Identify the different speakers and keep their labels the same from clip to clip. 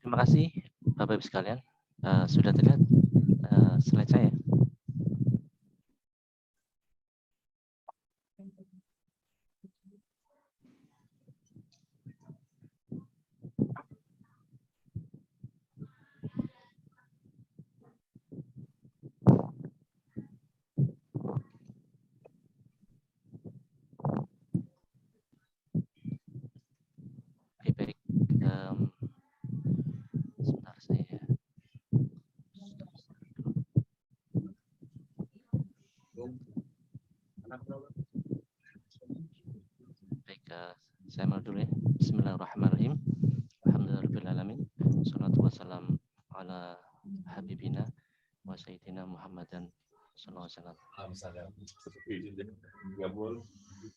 Speaker 1: Terima kasih Bapak Ibu sekalian. Sudah terlihat slide saya? Oke, baik. Sebentar saya. Baik, saya mulai dulu ya. Bismillahirrahmanirrahim. Alhamdulillahirrahmanirrahim. Salatu wassalam ala habibina wa sayyidina Muhammadan sallallahu alaihi wasallam.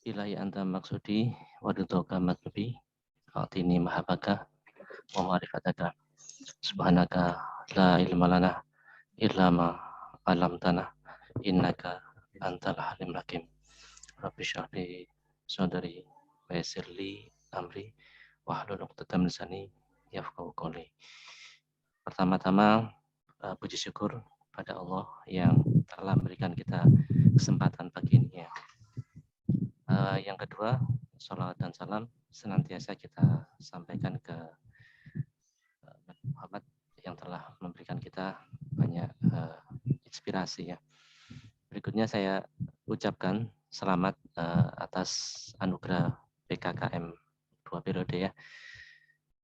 Speaker 1: Ilahi anta maksudi wa ridhoka matlubi. Atini mahabbaka wa ma'rifataka. Subhanaka la ilma lana illa ma 'allamtana innaka antal halim hakim. Rabbi shrah li sadri wa yassir li amri wahlul 'uqdatam min lisani yafqahu qawli. Pertama-tama puji syukur pada Allah yang telah memberikan kita kesempatan pagi ini ya. Yang kedua, sholawat dan salam senantiasa kita sampaikan ke Muhammad yang telah memberikan kita banyak inspirasi ya. Berikutnya saya ucapkan selamat atas anugerah PKKM 2 periode ya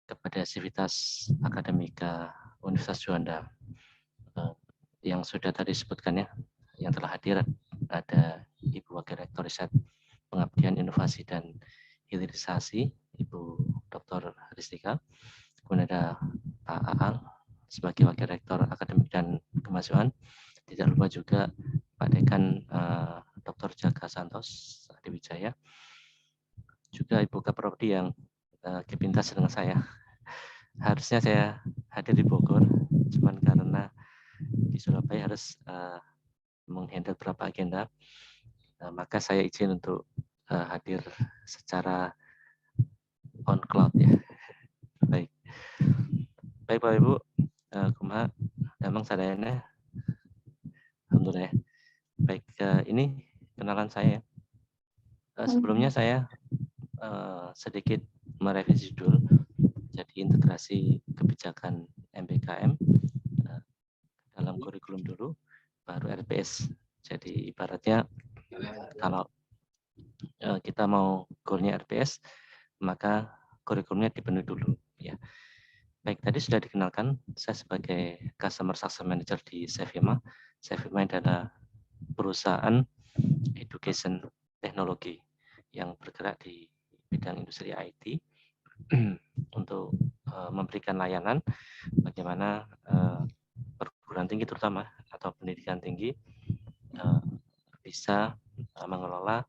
Speaker 1: kepada Sivitas Akademika Universitas Juanda yang sudah tadi disebutkan ya, yang telah hadir ada Ibu Wakil Rektor Riset Pengabdian Inovasi dan Hilirisasi Ibu Dr. Ristika, kemudian ada Pak Aal sebagai Wakil Rektor Akademik dan Kemahasiswaan, tidak lupa juga Pak Dekan Dr. Jaka Santos Adiwijaya, juga Ibu Kaprodi yang kepintas dengan saya. Harusnya saya hadir di Bogor, cuman karena di Surabaya harus menghandle beberapa agenda, maka saya izin untuk hadir secara on cloud ya. Baik, baik Bapak Ibu, kumaha damang sadayana. Alhamdulillah. Baik, ini kenalan saya. Sebelumnya saya sedikit merevisi judul, jadi integrasi kebijakan MBKM dalam kurikulum dulu, baru RPS. Jadi ibaratnya kalau kita mau goalnya RPS, maka kurikulumnya dipenuhi dulu. Ya. Baik, tadi sudah dikenalkan, saya sebagai Customer Success Manager di Sevima. Sevima adalah perusahaan education teknologi yang bergerak di bidang industri IT untuk memberikan layanan bagaimana perguruan tinggi terutama atau pendidikan tinggi bisa mengelola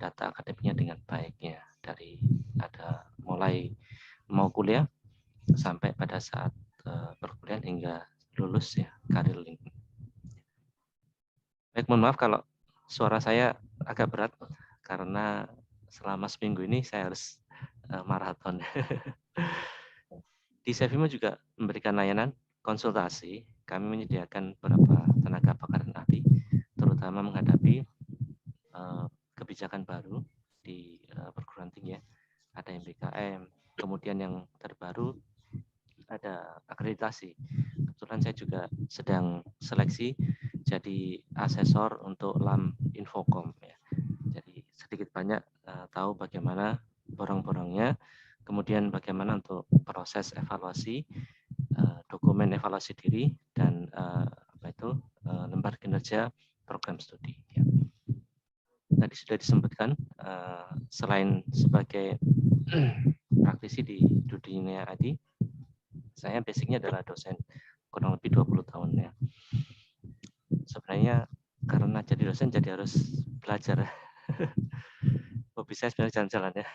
Speaker 1: data akademiknya dengan baiknya, dari ada mulai mau kuliah sampai pada saat perkuliahan hingga lulus ya, karir link. Baik, mohon maaf kalau suara saya agak berat karena selama seminggu ini saya harus maraton. Di Sevima juga memberikan layanan konsultasi. Kami menyediakan beberapa tenaga pakar dan ahli, terutama menghadapi kebijakan baru di perguruan tinggi ya. Ada MBKM, kemudian yang terbaru ada akreditasi. Kebetulan saya juga sedang seleksi jadi asesor untuk LAM Infocom ya. Jadi sedikit banyak tahu bagaimana borong-borongnya, kemudian bagaimana untuk proses evaluasi, dokumen evaluasi diri, dan lembar kinerja program studi. Ya. Tadi sudah disebutkan, selain sebagai praktisi di dunia IT, saya basicnya adalah dosen kurang lebih 20 tahun ya. Sebenarnya karena jadi dosen jadi harus belajar. Hobi saya sebenarnya jalan-jalan ya.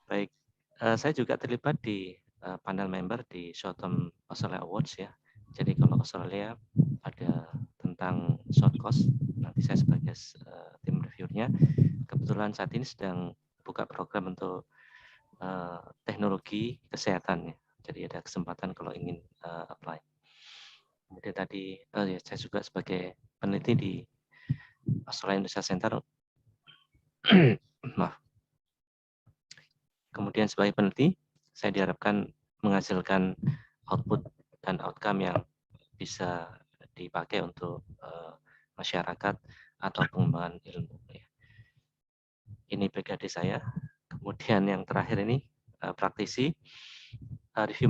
Speaker 1: Baik, saya juga terlibat di panel member di Short Term Australia Awards ya. Jadi kalau Australia ada tentang short course, nanti saya sebagai tim reviewernya. Kebetulan saat ini sedang buka program untuk teknologi kesehatan ya. Jadi ada kesempatan kalau ingin apply. Kemudian tadi ya, saya juga sebagai peneliti di Australia Indonesia Center. Maaf. Kemudian sebagai peneliti, saya diharapkan menghasilkan output dan outcome yang bisa dipakai untuk masyarakat atau pengembangan ilmu. Ini PhD saya. Kemudian yang terakhir ini praktisi review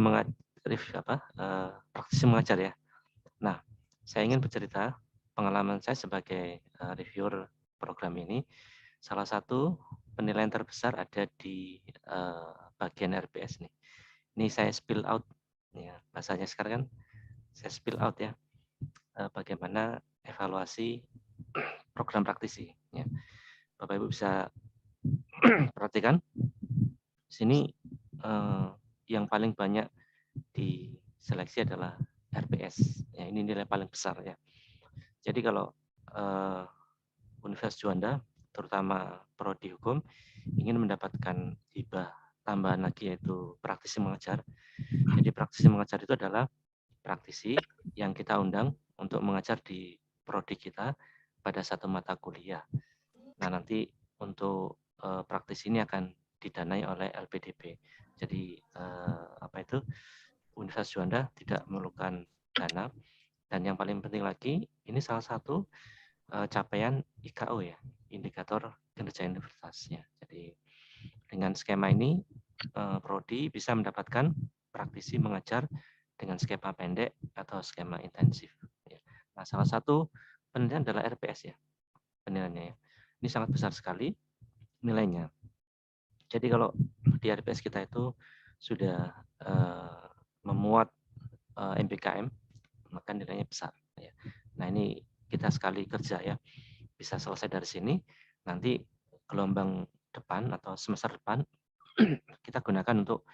Speaker 1: praktisi mengajar ya. Nah, saya ingin bercerita pengalaman saya sebagai reviewer program ini. Salah satu penilaian terbesar ada di bagian RPS nih. Ini saya spill out, ya bahasanya sekarang kan saya spill out ya. Bagaimana evaluasi program praktisi. Ya. Bapak Ibu bisa perhatikan sini yang paling banyak diseleksi adalah RPS. Ya, ini nilai paling besar ya. Jadi kalau Universitas Juanda, terutama prodi hukum, ingin mendapatkan hibah tambahan lagi yaitu praktisi mengajar. Jadi praktisi mengajar itu adalah praktisi yang kita undang untuk mengajar di prodi kita pada satu mata kuliah. Nah, nanti untuk praktisi ini akan didanai oleh LPDP. Jadi apa itu? Universitas Juanda tidak memerlukan dana, dan yang paling penting lagi ini salah satu capaian IKO ya, indikator kinerja universitasnya. Jadi dengan skema ini prodi bisa mendapatkan praktisi mengajar dengan skema pendek atau skema intensif. Nah, salah satu penilaian adalah RPS ya, penilaiannya ya. Ini sangat besar sekali nilainya. Jadi kalau di RPS kita itu sudah memuat MBKM, maka nilainya besar. Ya. Nah, ini kita sekali kerja ya, bisa selesai dari sini, nanti gelombang depan atau semester depan kita gunakan untuk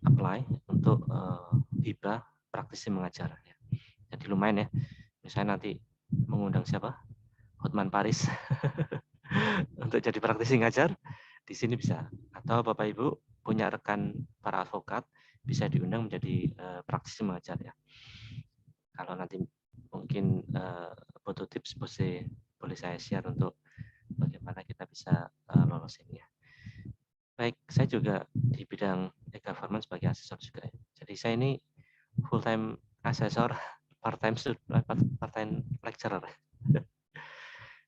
Speaker 1: apply untuk hibah praktisi mengajar. Ya. Jadi lumayan ya, misalnya nanti mengundang siapa? Hotman Paris untuk jadi praktisi ngajar, di sini bisa. Atau Bapak Ibu punya rekan para advokat, bisa diundang menjadi praktisi mengajar ya. Kalau nanti mungkin butuh tips, boleh saya share untuk bagaimana kita bisa lolos ini ya. Baik, saya juga di bidang e-government sebagai asesor juga ya. Jadi saya ini full time asesor, part time lecturer.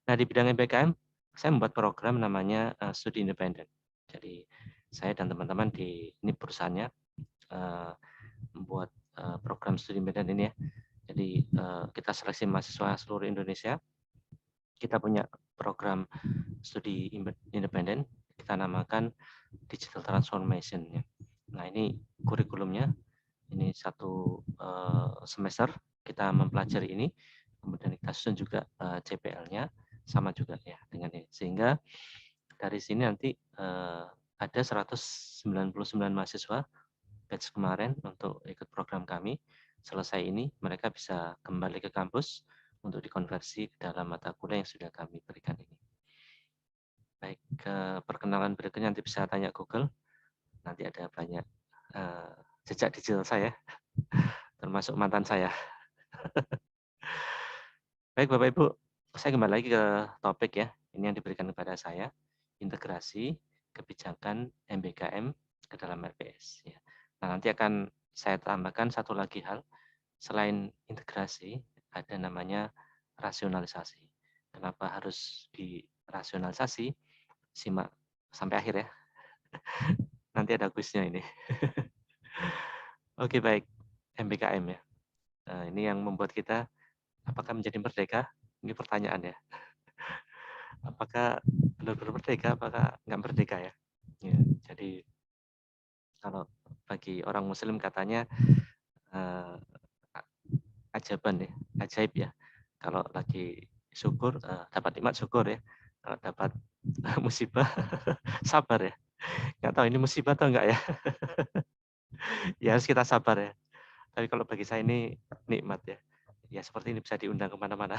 Speaker 1: Nah, di bidang MBKM saya membuat program namanya studi independen. Jadi saya dan teman-teman di ini perusahaannya membuat program studi independen ini ya. Jadi kita seleksi mahasiswa seluruh Indonesia. Kita punya program studi independen, kita namakan Digital Transformation. Ya. Nah, ini kurikulumnya, ini satu semester kita mempelajari ini, kemudian kita susun juga CPL-nya, sama juga ya dengan ini. Sehingga dari sini nanti ada 199 mahasiswa batch kemarin untuk ikut program kami. Selesai ini mereka bisa kembali ke kampus untuk dikonversi ke dalam mata kuliah yang sudah kami berikan ini. Baik, ke perkenalan berikutnya nanti bisa tanya Google. Nanti ada banyak jejak digital saya, termasuk mantan saya. Baik Bapak Ibu, saya kembali lagi ke topik ya. Ini yang diberikan kepada saya, integrasi kebijakan MBKM ke dalam RPS. Ya. Nah, nanti akan saya tambahkan satu lagi hal, selain integrasi, ada namanya rasionalisasi. Kenapa harus dirasionalisasi? Simak sampai akhir ya. Nanti ada kuisnya ini. Oke baik, MBKM ya. Nah, ini yang membuat kita apakah menjadi merdeka? Ini pertanyaan ya. Apakah benar-benar merdeka, apakah nggak merdeka ya? Ya, jadi kalau bagi orang Muslim katanya ajaban ya, ajaib ya. Kalau lagi syukur dapat nikmat syukur ya. Kalau dapat musibah sabar ya. Nggak tahu ini musibah atau enggak ya. Ya harus kita sabar ya. Tapi kalau bagi saya ini nikmat ya. Ya seperti ini bisa diundang kemana-mana.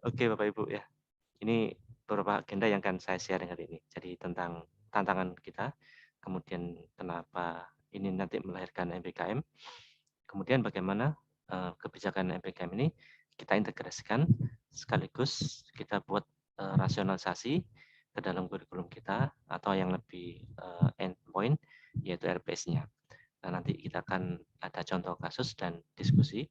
Speaker 1: Oke Bapak Ibu ya. Ini beberapa agenda yang akan saya share hari ini. Jadi tentang tantangan kita, kemudian kenapa ini nanti melahirkan MBKM, kemudian bagaimana kebijakan MBKM ini kita integrasikan sekaligus kita buat rasionalisasi ke dalam kurikulum kita atau yang lebih endpoint yaitu RPS-nya. Nah, nanti kita akan ada contoh kasus dan diskusi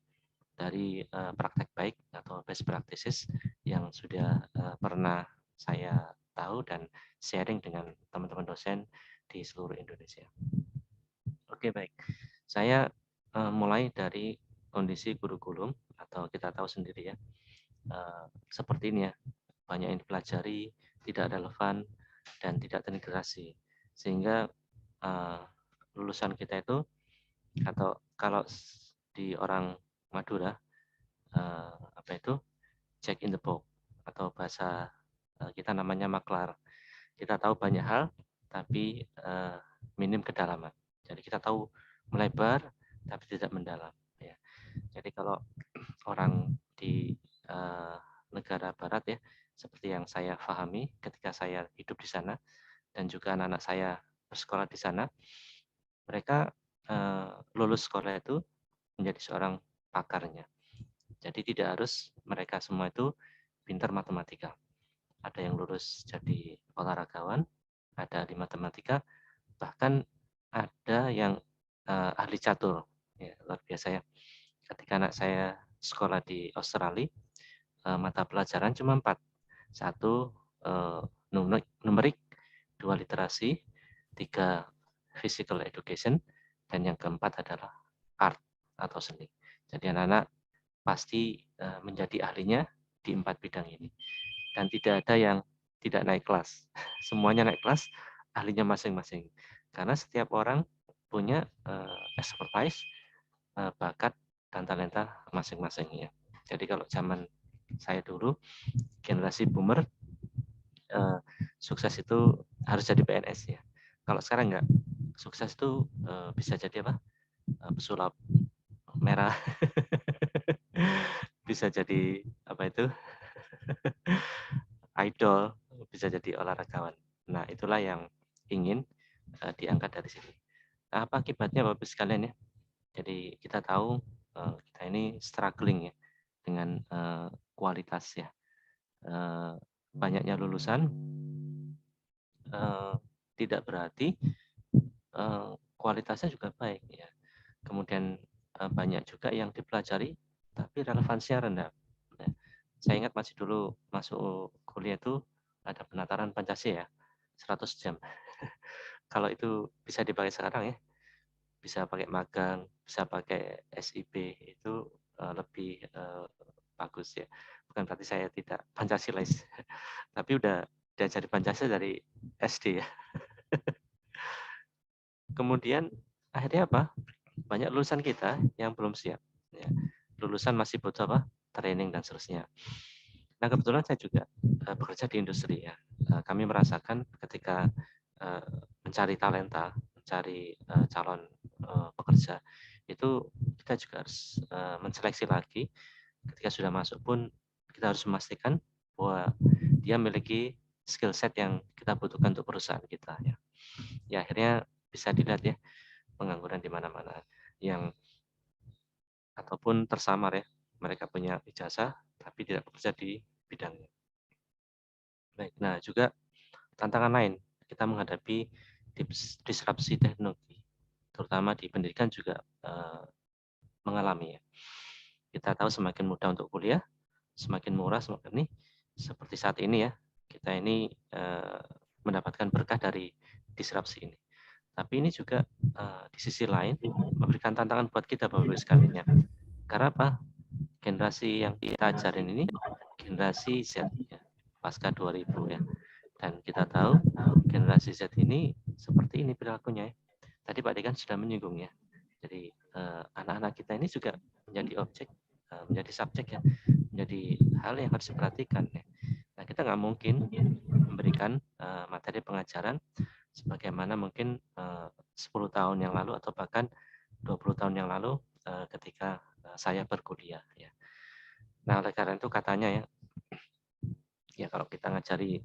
Speaker 1: dari praktek baik atau best practices yang sudah pernah saya tahu dan sharing dengan teman-teman dosen di seluruh Indonesia. Oke, baik. Saya mulai dari kondisi kurikulum atau kita tahu sendiri ya, seperti ini ya, banyak yang dipelajari, tidak relevan, dan tidak terintegrasi. Sehingga lulusan kita itu, atau kalau di orang Madura, apa itu, check in the box, atau bahasa kita namanya maklar. Kita tahu banyak hal, tapi minim kedalaman. Jadi kita tahu melebar, tapi tidak mendalam. Ya. Jadi kalau orang di negara Barat ya, seperti yang saya pahami ketika saya hidup di sana dan juga anak-anak saya bersekolah di sana, mereka lulus sekolah itu menjadi seorang pakarnya. Jadi tidak harus mereka semua itu pintar matematika. Ada yang lulus jadi olahragawan, ada di matematika, bahkan ada yang ahli catur. Ya, luar biasa ya. Ketika anak saya sekolah di Australia, mata pelajaran cuma 4. Satu, numerik, 2 literasi, 3 physical education, dan yang keempat adalah art atau seni. Jadi anak-anak pasti menjadi ahlinya di 4 bidang ini. Dan tidak ada yang tidak naik kelas. Semuanya naik kelas, ahlinya masing-masing. Karena setiap orang punya expertise, bakat, dan talenta masing-masing ya. Jadi kalau zaman saya dulu, generasi boomer, sukses itu harus jadi PNS ya. Kalau sekarang enggak, sukses itu bisa jadi apa? Pesulap merah, bisa jadi apa itu? Idol, bisa jadi olahragawan. Nah, itulah yang ingin diangkat dari sini. Nah, apa akibatnya Bapak sekalian ya? Jadi kita tahu kita ini struggling ya dengan kualitas ya. Banyaknya lulusan tidak berarti kualitasnya juga baik ya. Kemudian banyak juga yang dipelajari tapi relevansinya rendah. Nah, saya ingat masih dulu masuk kuliah itu ada penataran Pancasila ya, 100 jam. Kalau itu bisa dipakai sekarang ya, bisa pakai magang, bisa pakai SIP, itu lebih bagus ya. Bukan berarti saya tidak Pancasilais, tapi udah diajari Pancasila dari SD ya. Kemudian akhirnya apa? Banyak lulusan kita yang belum siap. Ya. Lulusan masih butuh apa? Training dan seterusnya. Nah kebetulan saya juga bekerja di industri ya. Kami merasakan ketika mencari talenta, mencari calon pekerja, itu kita juga harus menseleksi lagi. Ketika sudah masuk pun kita harus memastikan bahwa dia memiliki skill set yang kita butuhkan untuk perusahaan kita ya. Ya akhirnya bisa dilihat ya, pengangguran di mana-mana yang ataupun tersamar ya, mereka punya ijazah tapi tidak bekerja di bidangnya. Baik, nah juga tantangan lain kita menghadapi disrupsi teknologi, terutama di pendidikan juga mengalami ya. Kita tahu semakin mudah untuk kuliah, semakin murah, semakin ini seperti saat ini ya, kita ini mendapatkan berkah dari disrupsi ini. Tapi ini juga di sisi lain memberikan tantangan buat kita Bapak Ibu sekalian ya. Karena apa? Generasi yang kita ajarin ini generasi Z ya, pasca 2000 ya. Dan kita tahu generasi Z ini seperti ini perilakunya ya. Tadi Pak Dekan sudah menyinggung ya. Jadi anak-anak kita ini juga menjadi objek, menjadi subjek ya, menjadi hal yang harus diperhatikan ya. Nah kita nggak mungkin memberikan materi pengajaran sebagaimana mungkin 10 tahun yang lalu atau bahkan 20 tahun yang lalu ketika saya berkuliah ya. Nah oleh karena itu katanya ya, Ya kalau kita ngajari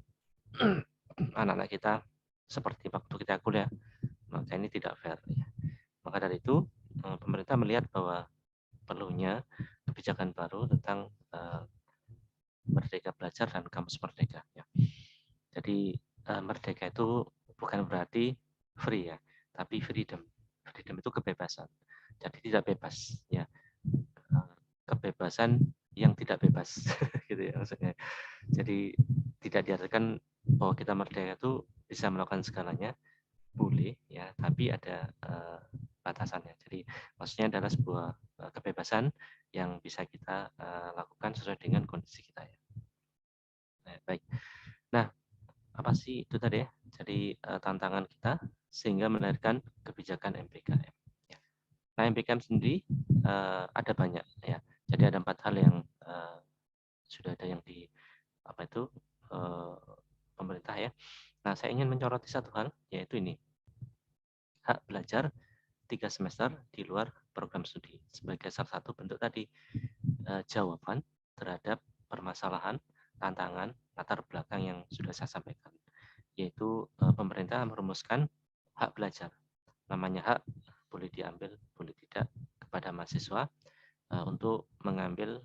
Speaker 1: anak-anak kita seperti waktu kita kuliah, maka ini tidak fair. Ya. Maka dari itu pemerintah melihat bahwa perlunya kebijakan baru tentang Merdeka Belajar dan Kampus Merdeka. Ya. Jadi merdeka itu bukan berarti free ya, tapi freedom. Freedom itu kebebasan. Jadi tidak bebas ya. Kebebasan yang tidak bebas gitu ya maksudnya. Jadi tidak diartikan bahwa kita merdeka itu bisa melakukan segalanya, boleh ya, tapi ada batasannya. Jadi maksudnya adalah sebuah kebebasan yang bisa kita lakukan sesuai dengan kondisi kita ya. Baik. Nah, apa sih itu tadi ya? Jadi tantangan kita sehingga melahirkan kebijakan MPKM. Ya. Nah, MPKM sendiri ada banyak ya. Jadi ada 4 hal yang sudah ada yang di apa itu pemerintah ya. Nah, saya ingin menyoroti satu hal, yaitu ini, hak belajar 3 semester di luar program studi sebagai salah satu bentuk tadi jawaban terhadap permasalahan, tantangan, latar belakang yang sudah saya sampaikan, yaitu pemerintah merumuskan hak belajar. Namanya hak, boleh diambil, boleh tidak kepada mahasiswa untuk mengambil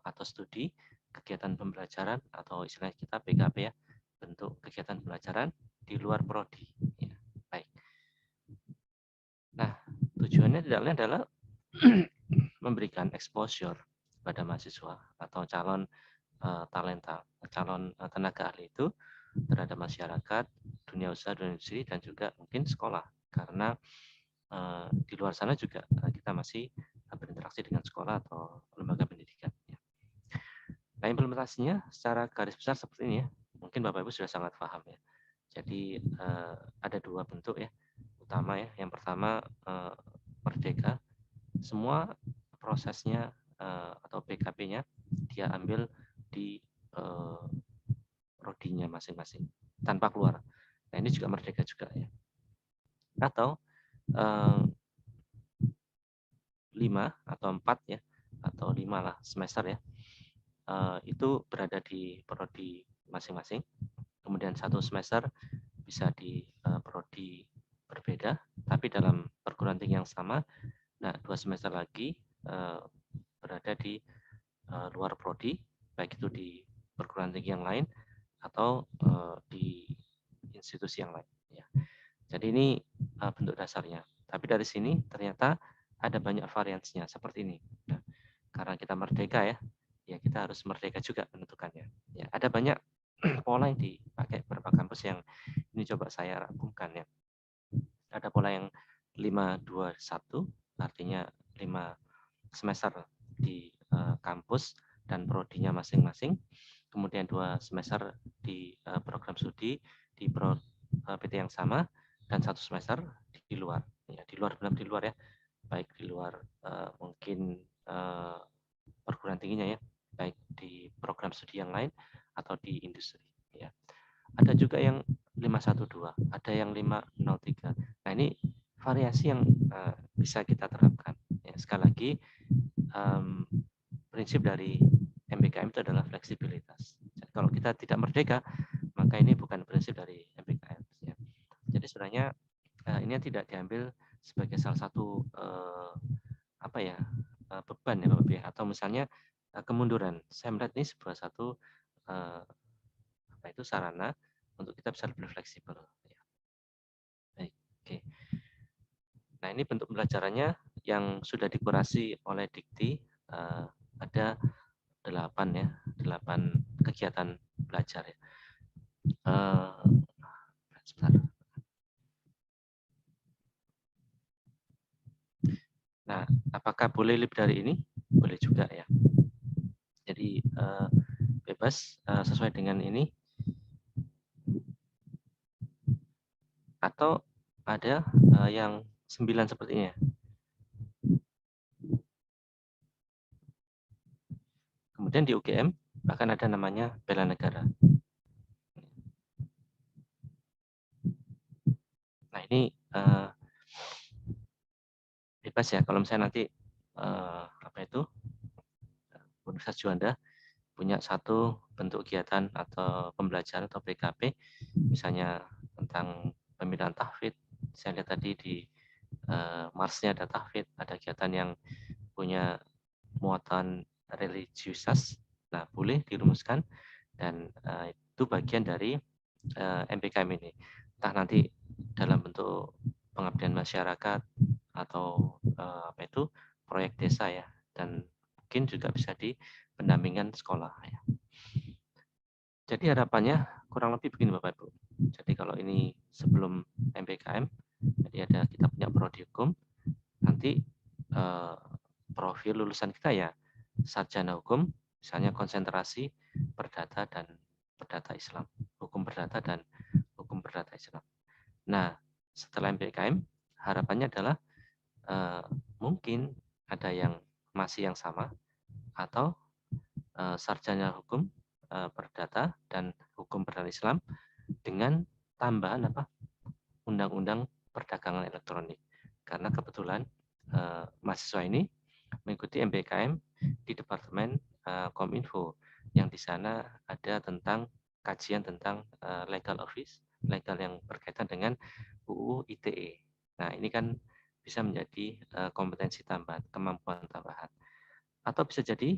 Speaker 1: atau studi kegiatan pembelajaran atau istilah kita PKP ya, bentuk kegiatan pembelajaran di luar prodi. Ya, baik. Nah, tujuannya tidak lain adalah memberikan exposure pada mahasiswa atau calon talenta, calon tenaga ahli itu terhadap masyarakat, dunia usaha, dunia industri, dan juga mungkin sekolah. Karena di luar sana juga kita masih berinteraksi dengan sekolah atau lembaga pendidikan. Nah, implementasinya secara garis besar seperti ini ya. Mungkin Bapak Ibu sudah sangat paham ya. Jadi ada 2 bentuk ya utama ya. Yang pertama merdeka, semua prosesnya atau PKP-nya dia ambil di prodinya masing-masing tanpa keluar. Nah, ini juga merdeka juga ya. Atau 5 atau 4 ya, atau 5 lah semester ya, itu berada di prodi masing-masing. Kemudian 1 semester bisa di prodi berbeda, tapi dalam perguruan tinggi yang sama. Nah, 2 semester lagi berada di luar prodi, baik itu di perguruan tinggi yang lain atau di institusi yang lain. Ya. Jadi ini bentuk dasarnya. Tapi dari sini ternyata ada banyak variansinya seperti ini. Nah, karena kita merdeka ya, ya kita harus merdeka juga menentukannya. Ya, ada banyak pola yang dipakai beberapa kampus yang ini coba saya rangkumkan ya. Ada pola yang 5-2-1, artinya 5 semester di kampus dan prodinya masing-masing. Kemudian 2 semester di program studi di PT yang sama dan 1 semester di luar. Ya, di luar benar di luar ya. Baik di luar mungkin perguruan tingginya ya, baik di program studi yang lain atau di industri ya. Ada juga yang 512, ada yang 503. Nah, ini variasi yang bisa kita terapkan. Ya, sekali lagi prinsip dari MBKM itu adalah fleksibilitas. Jadi, kalau kita tidak merdeka, maka ini bukan prinsip dari MBKM. Ya. Jadi sebenarnya ini tidak diambil sebagai salah satu apa ya beban ya Bapak ya, atau misalnya kemunduran. Saya melihat ini sebuah satu apa itu sarana untuk kita bisa lebih fleksibel. Ya. Baik, oke. Nah, ini bentuk pembelajarannya yang sudah dikurasi oleh Dikti ada 8 ya, 8 kegiatan belajar ya. Sebentar. Nah, apakah boleh lebih dari ini? Boleh juga ya. Jadi bebas sesuai dengan ini. Atau ada yang 9 seperti ini ya. Kemudian di UGM bahkan ada namanya bela negara. Nah, ini bebas ya kalau misalnya nanti apa itu Universitas Juanda punya satu bentuk kegiatan atau pembelajaran atau PKP, misalnya tentang pembinaan tahfidz. Saya lihat tadi di Marsnya ada tahfidz, ada kegiatan yang punya muatan religiusitas. Nah, boleh dirumuskan dan itu bagian dari MPKM ini. Entah nanti dalam bentuk pengabdian masyarakat atau apa itu proyek desa ya, dan mungkin juga bisa di pendampingan sekolah ya. Jadi harapannya kurang lebih begini Bapak Ibu. Jadi kalau ini sebelum MPKM, jadi ada kita punya prodi hukum, nanti profil lulusan kita ya sarjana hukum, misalnya konsentrasi perdata dan perdata Islam, hukum perdata dan hukum perdata Islam. Nah, setelah MPKM harapannya adalah mungkin ada yang masih yang sama atau sarjana hukum perdata dan hukum perdata Islam dengan tambahan apa undang-undang perdagangan elektronik. Karena kebetulan mahasiswa ini mengikuti MPKM di Departemen Kominfo yang di sana ada tentang kajian tentang legal office, legal yang berkaitan dengan UU ITE. Nah, ini kan bisa menjadi kompetensi tambahan, kemampuan tambahan. Atau bisa jadi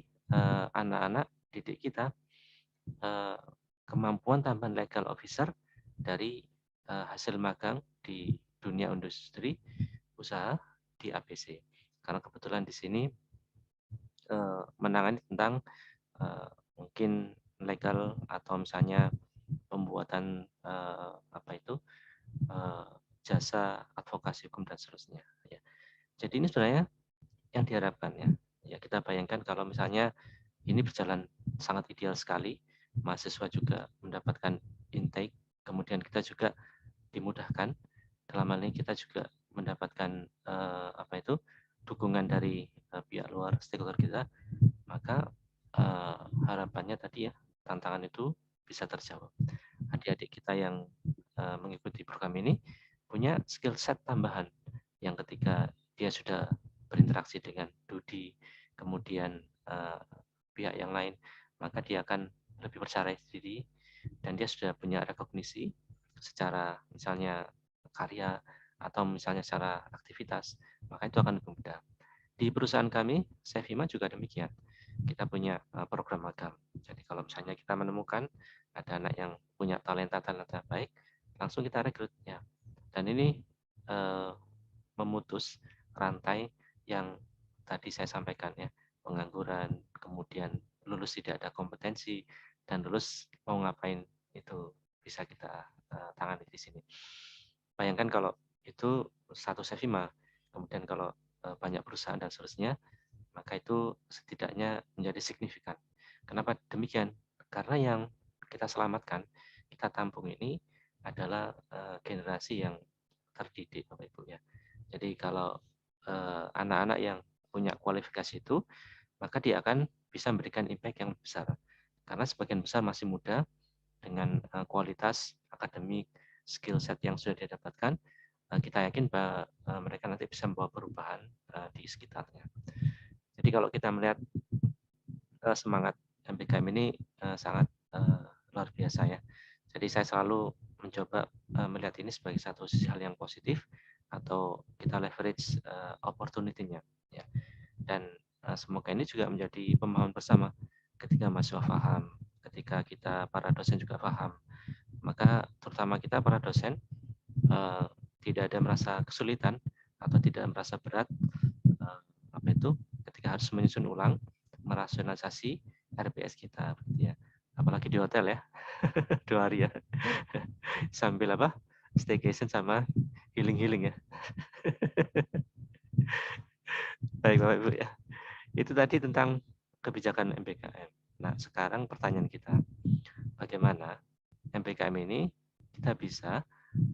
Speaker 1: anak-anak didik kita kemampuan tambahan legal officer dari hasil magang di dunia industri usaha di ABC. Karena kebetulan di sini menangani tentang mungkin legal atau misalnya pembuatan apa itu jasa advokasi hukum dan seterusnya. Ya. Jadi ini sebenarnya yang diharapkan ya. Ya kita bayangkan kalau misalnya ini berjalan sangat ideal sekali, mahasiswa juga mendapatkan intake, kemudian kita juga dimudahkan. Dalam hal ini kita juga mendapatkan apa itu dukungan dari pihak luar stakeholder kita, maka harapannya tadi ya tantangan itu bisa terjawab. Adik-adik kita yang mengikuti program ini punya skill set tambahan yang ketika dia sudah berinteraksi dengan Dudi, kemudian pihak yang lain, maka dia akan lebih percaya diri dan dia sudah punya rekognisi secara misalnya karya atau misalnya secara aktivitas, maka itu akan lebih mudah. Di perusahaan kami, Sevima juga demikian. Kita punya program magang. Jadi kalau misalnya kita menemukan ada anak yang punya talenta-talenta baik, langsung kita rekrut ya. Dan ini memutus rantai yang tadi saya sampaikan ya, pengangguran, kemudian lulus tidak ada kompetensi, dan lulus mau ngapain itu bisa kita tangani di sini. Bayangkan kalau itu satu Sevima, kemudian kalau banyak perusahaan dan seterusnya, maka itu setidaknya menjadi signifikan. Kenapa demikian? Karena yang kita selamatkan, kita tampung ini adalah generasi yang terdidik, Bapak Ibu ya. Jadi kalau anak-anak yang punya kualifikasi itu, maka dia akan bisa memberikan impact yang besar. Karena sebagian besar masih muda dengan kualitas akademik, skill set yang sudah dia dapatkan, kita yakin bahwa mereka nanti bisa membawa perubahan di sekitarnya. Jadi kalau kita melihat semangat MPKM ini sangat luar biasa ya. Jadi saya selalu mencoba melihat ini sebagai satu hal yang positif atau kita leverage opportunity-nya ya. Dan semoga ini juga menjadi pemahaman bersama ketika mahasiswa paham, ketika kita para dosen juga paham, maka terutama kita para dosen tidak ada merasa kesulitan atau tidak merasa berat apa itu ketika harus menyusun ulang merasionalisasi RPS kita ya, apalagi di hotel ya 2 hari ya sambil apa staycation sama healing ya. Baik Bapak Ibu ya, itu tadi tentang kebijakan MPKM. Nah sekarang pertanyaan kita, bagaimana MPKM ini kita bisa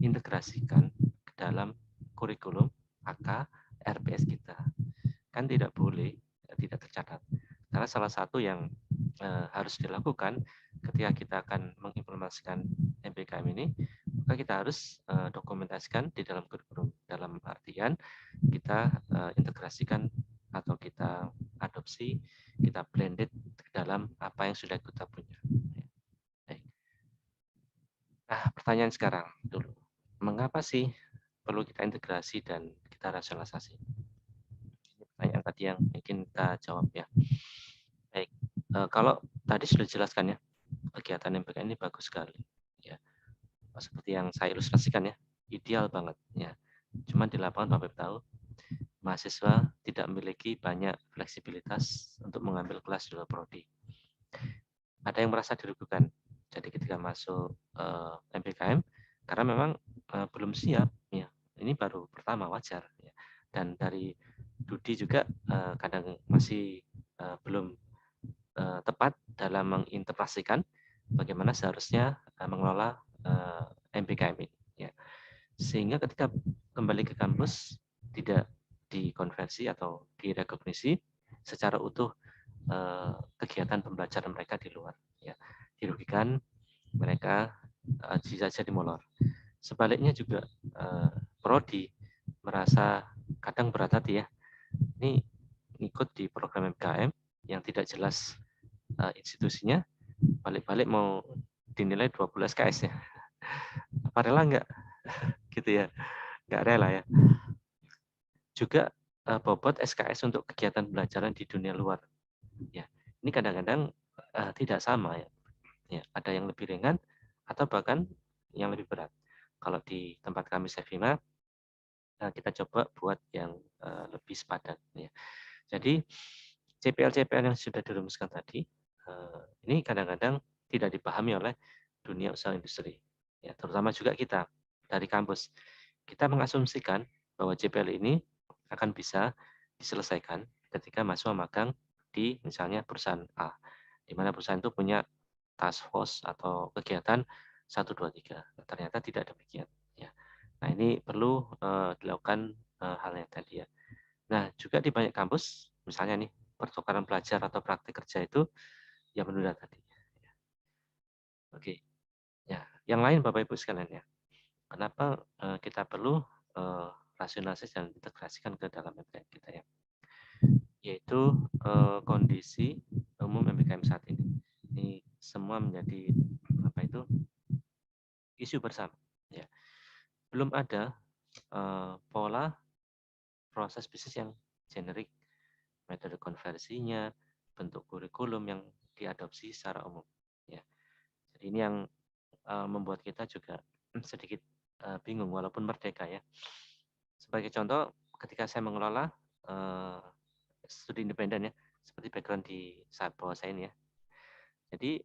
Speaker 1: integrasikan ke dalam kurikulum AK RPS kita. Kan tidak boleh tidak tercatat. Karena salah satu yang harus dilakukan ketika kita akan mengimplementasikan MPKM ini, maka kita harus dokumentasikan di dalam kurikulum. Dalam artian kita integrasikan atau kita adopsi, kita blended ke dalam AP apa yang sudah kita punya. Baik. Nah, pertanyaan sekarang dulu, mengapa sih perlu kita integrasi dan kita rasionalisasi? Ini pertanyaan tadi yang mungkin kita jawab ya. Baik, kalau tadi sudah dijelaskan ya, kegiatan MBK ini bagus sekali. Ya, seperti yang saya ilustrasikan ya, ideal banget ya. Cuman di lapangan Bapak tahu, mahasiswa tidak memiliki banyak fleksibilitas untuk mengambil kelas di luar prodi. Ada yang merasa dirugikan. Jadi ketika masuk MBKM, karena memang belum siap, ya. Ini baru pertama wajar. Ya. Dan dari Dudi juga kadang masih belum tepat dalam menginterpretasikan bagaimana seharusnya mengelola MBKM ini. Ya. Sehingga ketika kembali ke kampus tidak dikonversi atau direkognisi secara utuh kegiatan pembelajaran mereka di luar. Ya. Dirugikan mereka bisa jadi molor. Sebaliknya juga prodi merasa kadang berat hati ya. Ini ikut di program MKM yang tidak jelas institusinya, balik-balik mau dinilai 12 SKS ya. Apa rela enggak? Gitu ya. Enggak rela ya. Juga bobot SKS untuk kegiatan pembelajaran di dunia luar. Ya. Ini kadang-kadang tidak sama ya. Ya, ada yang lebih ringan atau bahkan yang lebih berat. Kalau di tempat kami Sevima, kita coba buat yang lebih sepadan. Ya. Jadi CPL-CPL yang sudah dirumuskan tadi, ini kadang-kadang tidak dipahami oleh dunia usaha industri. Ya, terutama juga kita dari kampus. Kita mengasumsikan bahwa CPL ini akan bisa diselesaikan ketika mahasiswa magang di misalnya perusahaan A, di mana perusahaan itu punya task force atau kegiatan 1, 2, 3. Ternyata tidak demikian. Ya. Nah ini perlu dilakukan hal yang tadi ya. Nah juga di banyak kampus, misalnya nih pertukaran pelajar atau praktik kerja itu yang menunda tadi. Oke, ya. Yang lain Bapak Ibu sekalian ya. Kenapa kita perlu rasionalisasi dan integrasikan ke dalam MBKM kita ya? Yaitu kondisi umum MBKM saat ini. Ini semua menjadi apa itu isu bersama. Ya. Belum ada pola proses bisnis yang generik, metode konversinya, bentuk kurikulum yang diadopsi secara umum. Ya. Jadi ini yang membuat kita juga sedikit bingung walaupun merdeka ya. Sebagai contoh, ketika saya mengelola studi independen ya, seperti background di saat bawah saya ini ya. Jadi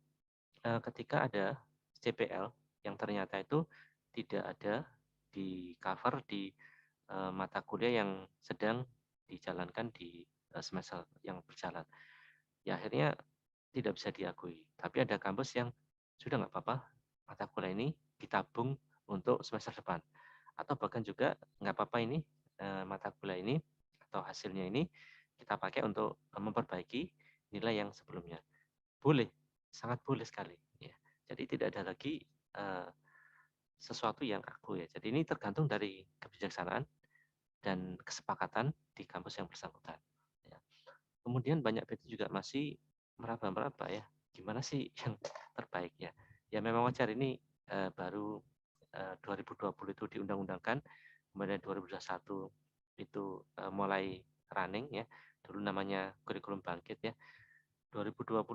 Speaker 1: ketika ada CPL yang ternyata itu tidak ada di cover di mata kuliah yang sedang dijalankan di semester yang berjalan. Ya akhirnya tidak bisa diakui. Tapi ada kampus yang sudah nggak apa-apa mata kuliah ini ditabung untuk semester depan. Atau bahkan juga nggak apa-apa ini mata kuliah ini atau hasilnya ini kita pakai untuk memperbaiki nilai yang sebelumnya. Boleh, sangat boleh sekali. Ya. Jadi tidak ada lagi sesuatu yang kaku ya. Jadi ini tergantung dari kebijaksanaan dan kesepakatan di kampus yang bersangkutan. Ya. Kemudian banyak PT juga masih meraba-raba ya, gimana sih yang terbaik ya. Ya memang wajar ini baru 2020 itu diundang-undangkan, kemudian 2021 itu mulai running ya, dulu namanya kurikulum bangkit ya. 2022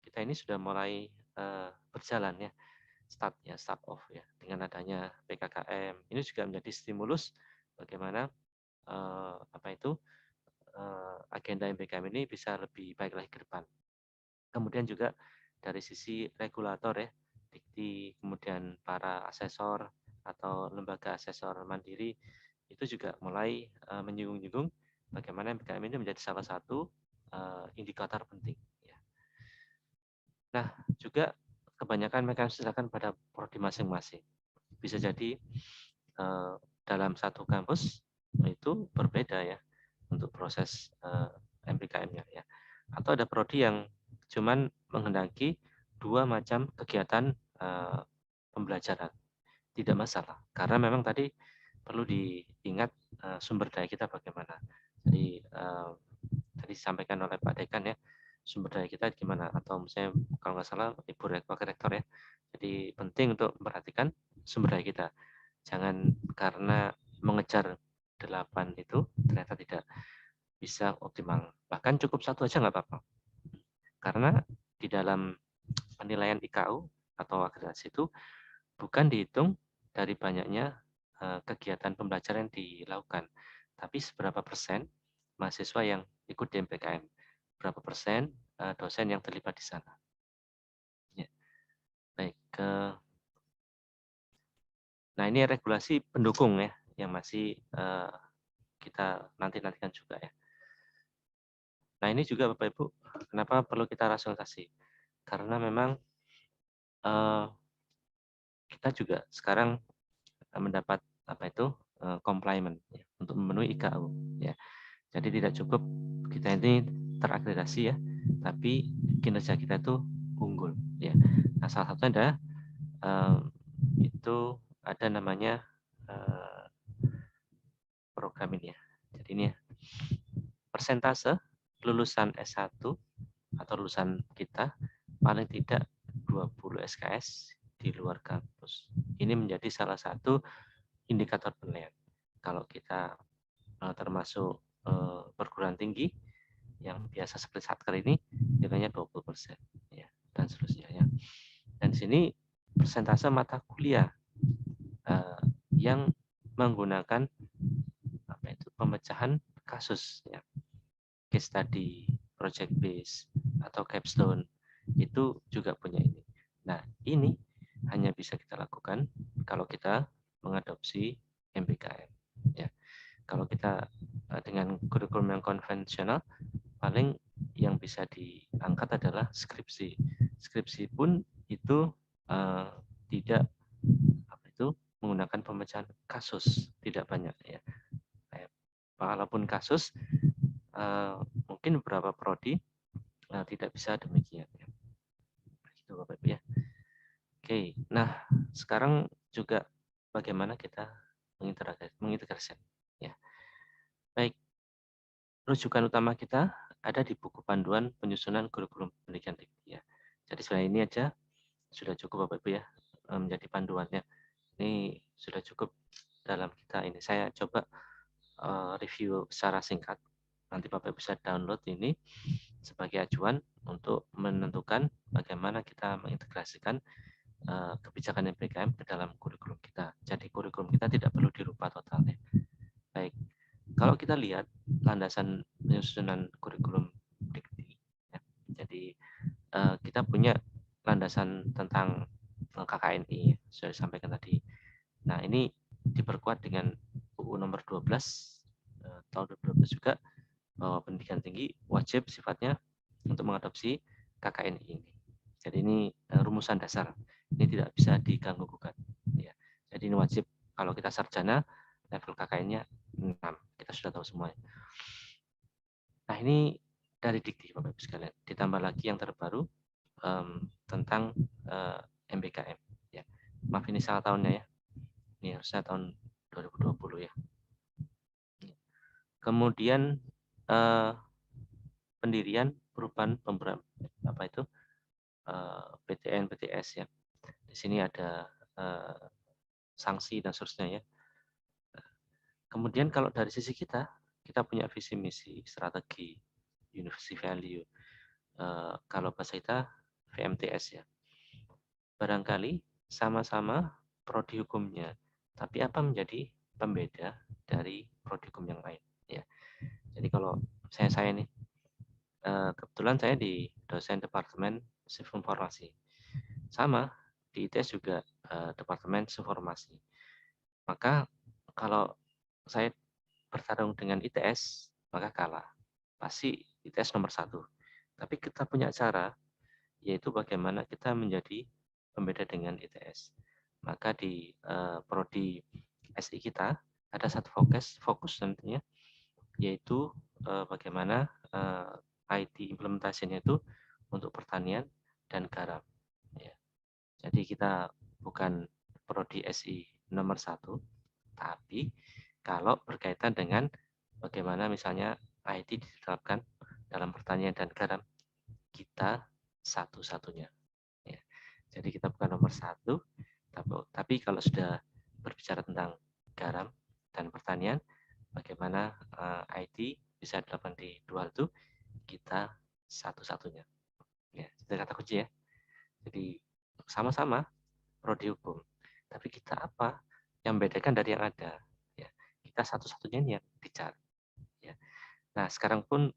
Speaker 1: kita ini sudah mulai berjalan ya, start off ya, dengan adanya PKKM. Ini juga menjadi stimulus bagaimana apa itu agenda MBKM ini bisa lebih baik lagi ke depan. Kemudian juga dari sisi regulator ya, Dikti, kemudian para asesor atau lembaga asesor mandiri itu juga mulai menyinggung-nyinggung bagaimana MBKM ini menjadi salah satu indikator penting. Ya. Nah, juga kebanyakan mereka serahkan pada prodi masing-masing. Bisa jadi dalam satu kampus itu berbeda ya untuk proses MBKM-nya ya. Atau ada prodi yang cuman menghendaki 2 macam kegiatan pembelajaran. Tidak masalah karena memang tadi perlu diingat sumber daya kita bagaimana. Jadi tadi disampaikan oleh Pak Dekan ya, sumber daya kita gimana, atau misalnya kalau nggak salah Ibu Wakil Rektor ya. Jadi penting untuk memperhatikan sumber daya kita. Jangan karena mengejar 8 itu ternyata tidak bisa optimal. Bahkan cukup satu aja nggak apa-apa. Karena di dalam penilaian IKU atau akreditasi itu bukan dihitung dari banyaknya kegiatan pembelajaran yang dilakukan, tapi seberapa persen mahasiswa yang ikut di MPKM, berapa persen dosen yang terlibat di sana. Ya, baik. Nah ini regulasi pendukung ya, yang masih kita nantikan juga ya. Nah ini juga Bapak Ibu, kenapa perlu kita rasionalisasi? Karena memang kita juga sekarang mendapat apa itu compliance ya, untuk memenuhi IKU ya. Jadi tidak cukup kita ini terakreditasi ya, tapi kinerja kita itu unggul ya. Nah salah satunya adalah itu ada namanya program ini ya. Jadi ini ya, persentase lulusan S1 atau lulusan kita paling tidak 20 SKS di luar kampus. Ini menjadi salah satu indikator penilaian. Kalau kita termasuk perguruan tinggi yang biasa seperti Satker ini nilainya 20% ya, dan seterusnya ya. Dan di sini persentase mata kuliah yang menggunakan apa itu pemecahan kasus ya, case study, project base atau capstone itu juga punya ini. Nah, ini hanya bisa kita lakukan kalau kita mengadopsi MBKM ya. Kalau kita dengan kurikulum yang konvensional, paling yang bisa diangkat adalah skripsi. Skripsi pun itu tidak apa itu menggunakan pemecahan kasus, tidak banyak ya. Walaupun kasus mungkin beberapa prodi tidak bisa demikian ya. Itu Bapak Ibu ya. Oke, nah sekarang juga bagaimana kita mengintegrasikan ya. Baik, rujukan utama kita ada di buku panduan penyusunan kurikulum pendidikan tinggi ya. Jadi sebenarnya ini aja sudah cukup Bapak Ibu ya, menjadi panduannya. Ini sudah cukup dalam kita ini. Saya coba review secara singkat. Nanti Bapak bisa download ini sebagai acuan untuk menentukan bagaimana kita mengintegrasikan kebijakan MPKM ke dalam kurikulum kita. Jadi kurikulum kita tidak perlu dirubah totalnya. Baik, kalau kita lihat landasan penyusunan kurikulum dikti, ya, jadi kita punya landasan tentang KKNI, sudah disampaikan tadi. Nah ini diperkuat dengan UU nomor 12 tahun 2012 juga, bahwa pendidikan tinggi wajib sifatnya untuk mengadopsi KKNI ini. Jadi ini rumusan dasar, ini tidak bisa diganggu gugat. Ya. Jadi ini wajib, kalau kita sarjana level KKN-nya 6, kita sudah tahu semuanya. Nah ini dari Dikti Bapak Ibu sekalian, ditambah lagi yang terbaru tentang MBKM. Ya. Maaf ini salah tahunnya ya, ini harusnya tahun 2020 ya. Kemudian pendirian perubahan pemberam apa itu PTN PTS ya. Di sini ada sanksi dan seterusnya ya. Kemudian kalau dari sisi kita punya visi misi, strategi, university value. Kalau bahasa kita VMTS ya. Barangkali sama-sama prodi hukumnya, tapi apa menjadi pembeda dari prodi hukum yang lain ya. Jadi kalau saya nih, kebetulan saya di dosen departemen sistem informasi. Sama di ITS juga departemen informasi. Maka kalau saya bertarung dengan ITS, maka kalah. Pasti ITS nomor 1. Tapi kita punya cara, yaitu bagaimana kita menjadi pembeda dengan ITS. Maka di prodi SI kita ada satu fokus nantinya, yaitu bagaimana IT implementasinya itu untuk pertanian dan garam. Ya. Jadi kita bukan prodi SI nomor 1, tapi kalau berkaitan dengan bagaimana misalnya IT diterapkan dalam pertanian dan garam, kita satu-satunya. Ya. Jadi kita bukan nomor satu, tapi kalau sudah berbicara tentang garam dan pertanian, bagaimana IT bisa dilakukan di dua hal itu, kita satu-satunya. Ya, itu kata kunci ya. Jadi sama-sama prodi hukum, tapi kita apa yang membedakan dari yang ada? Ya, kita satu-satunya ini yang dicari. Ya. Nah, sekarang pun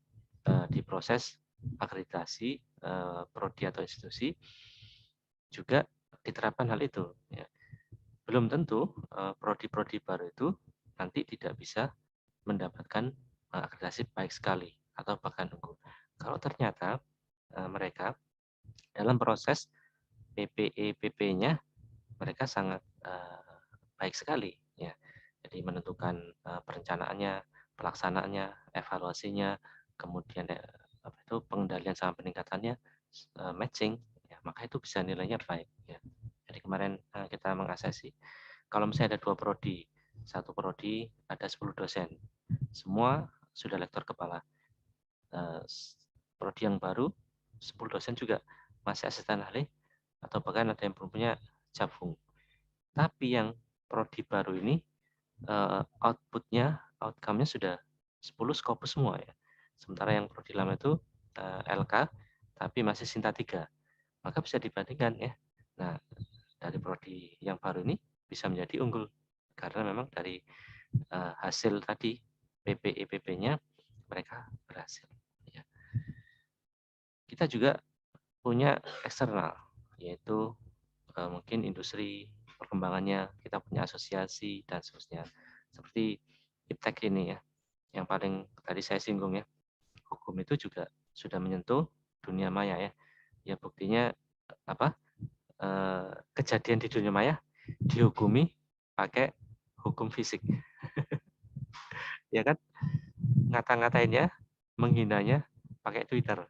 Speaker 1: diproses akreditasi prodi atau institusi juga diterapkan hal itu. Ya. Belum tentu prodi-prodi baru itu nanti tidak bisa mendapatkan akreditasi baik sekali atau bahkan unggul. Kalau ternyata mereka dalam proses PPE-PP-nya mereka sangat baik sekali, ya. Jadi menentukan perencanaannya, pelaksanaannya, evaluasinya, kemudian apa itu pengendalian sama peningkatannya matching, ya, maka itu bisa nilainya baik. Ya. Jadi kemarin kita mengasesi, kalau misalnya ada 2 prodi, satu prodi ada 10 dosen, semua sudah lektor kepala. Prodi yang baru 10 dosen juga masih asisten ahli atau bahkan ada yang belum punya Jabung. Tapi yang prodi baru ini outcome-nya sudah 10 Scopus semua ya. Sementara yang prodi lama itu LK tapi masih Sinta 3. Maka bisa dibandingkan ya. Nah, dari prodi yang baru ini bisa menjadi unggul karena memang dari hasil tadi PPE-PP-nya mereka berhasil. Ya. Kita juga punya eksternal, yaitu mungkin industri perkembangannya, kita punya asosiasi dan seterusnya. Seperti IPTEK ini ya, yang paling tadi saya singgung ya, hukum itu juga sudah menyentuh dunia maya ya. Ya buktinya apa? Kejadian di dunia maya dihukumi pakai hukum fisik. Ya kan? Ngata-ngatainnya, menghinanya pakai Twitter.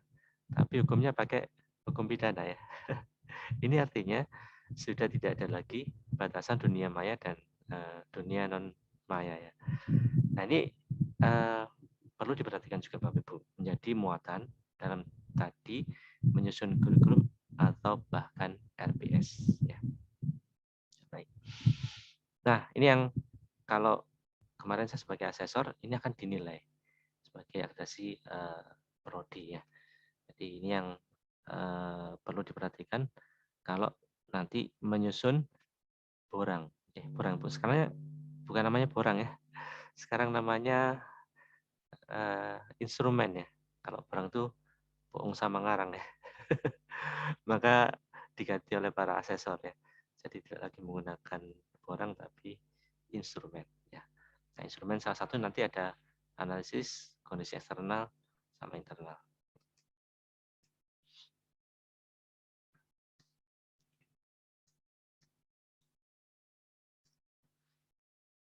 Speaker 1: Tapi hukumnya pakai hukum pidana ya. Ini artinya sudah tidak ada lagi batasan dunia maya dan dunia non maya ya. Nah ini perlu diperhatikan juga Bapak Ibu, menjadi muatan dalam tadi menyusun kurikulum atau bahkan RPS ya. Baik. Nah ini yang kalau kemarin saya sebagai asesor ini akan dinilai sebagai akreditasi prodi ya. Jadi ini yang perlu diperhatikan kalau nanti menyusun borang. Borang Bu. Sekarang bukan namanya borang ya. Sekarang namanya instrumen ya. Kalau borang itu bohong sama ngarang ya. Maka diganti oleh para asesor ya. Jadi tidak lagi menggunakan borang tapi instrumen ya. Nah, instrumen salah satu nanti ada analisis kondisi eksternal sama internal.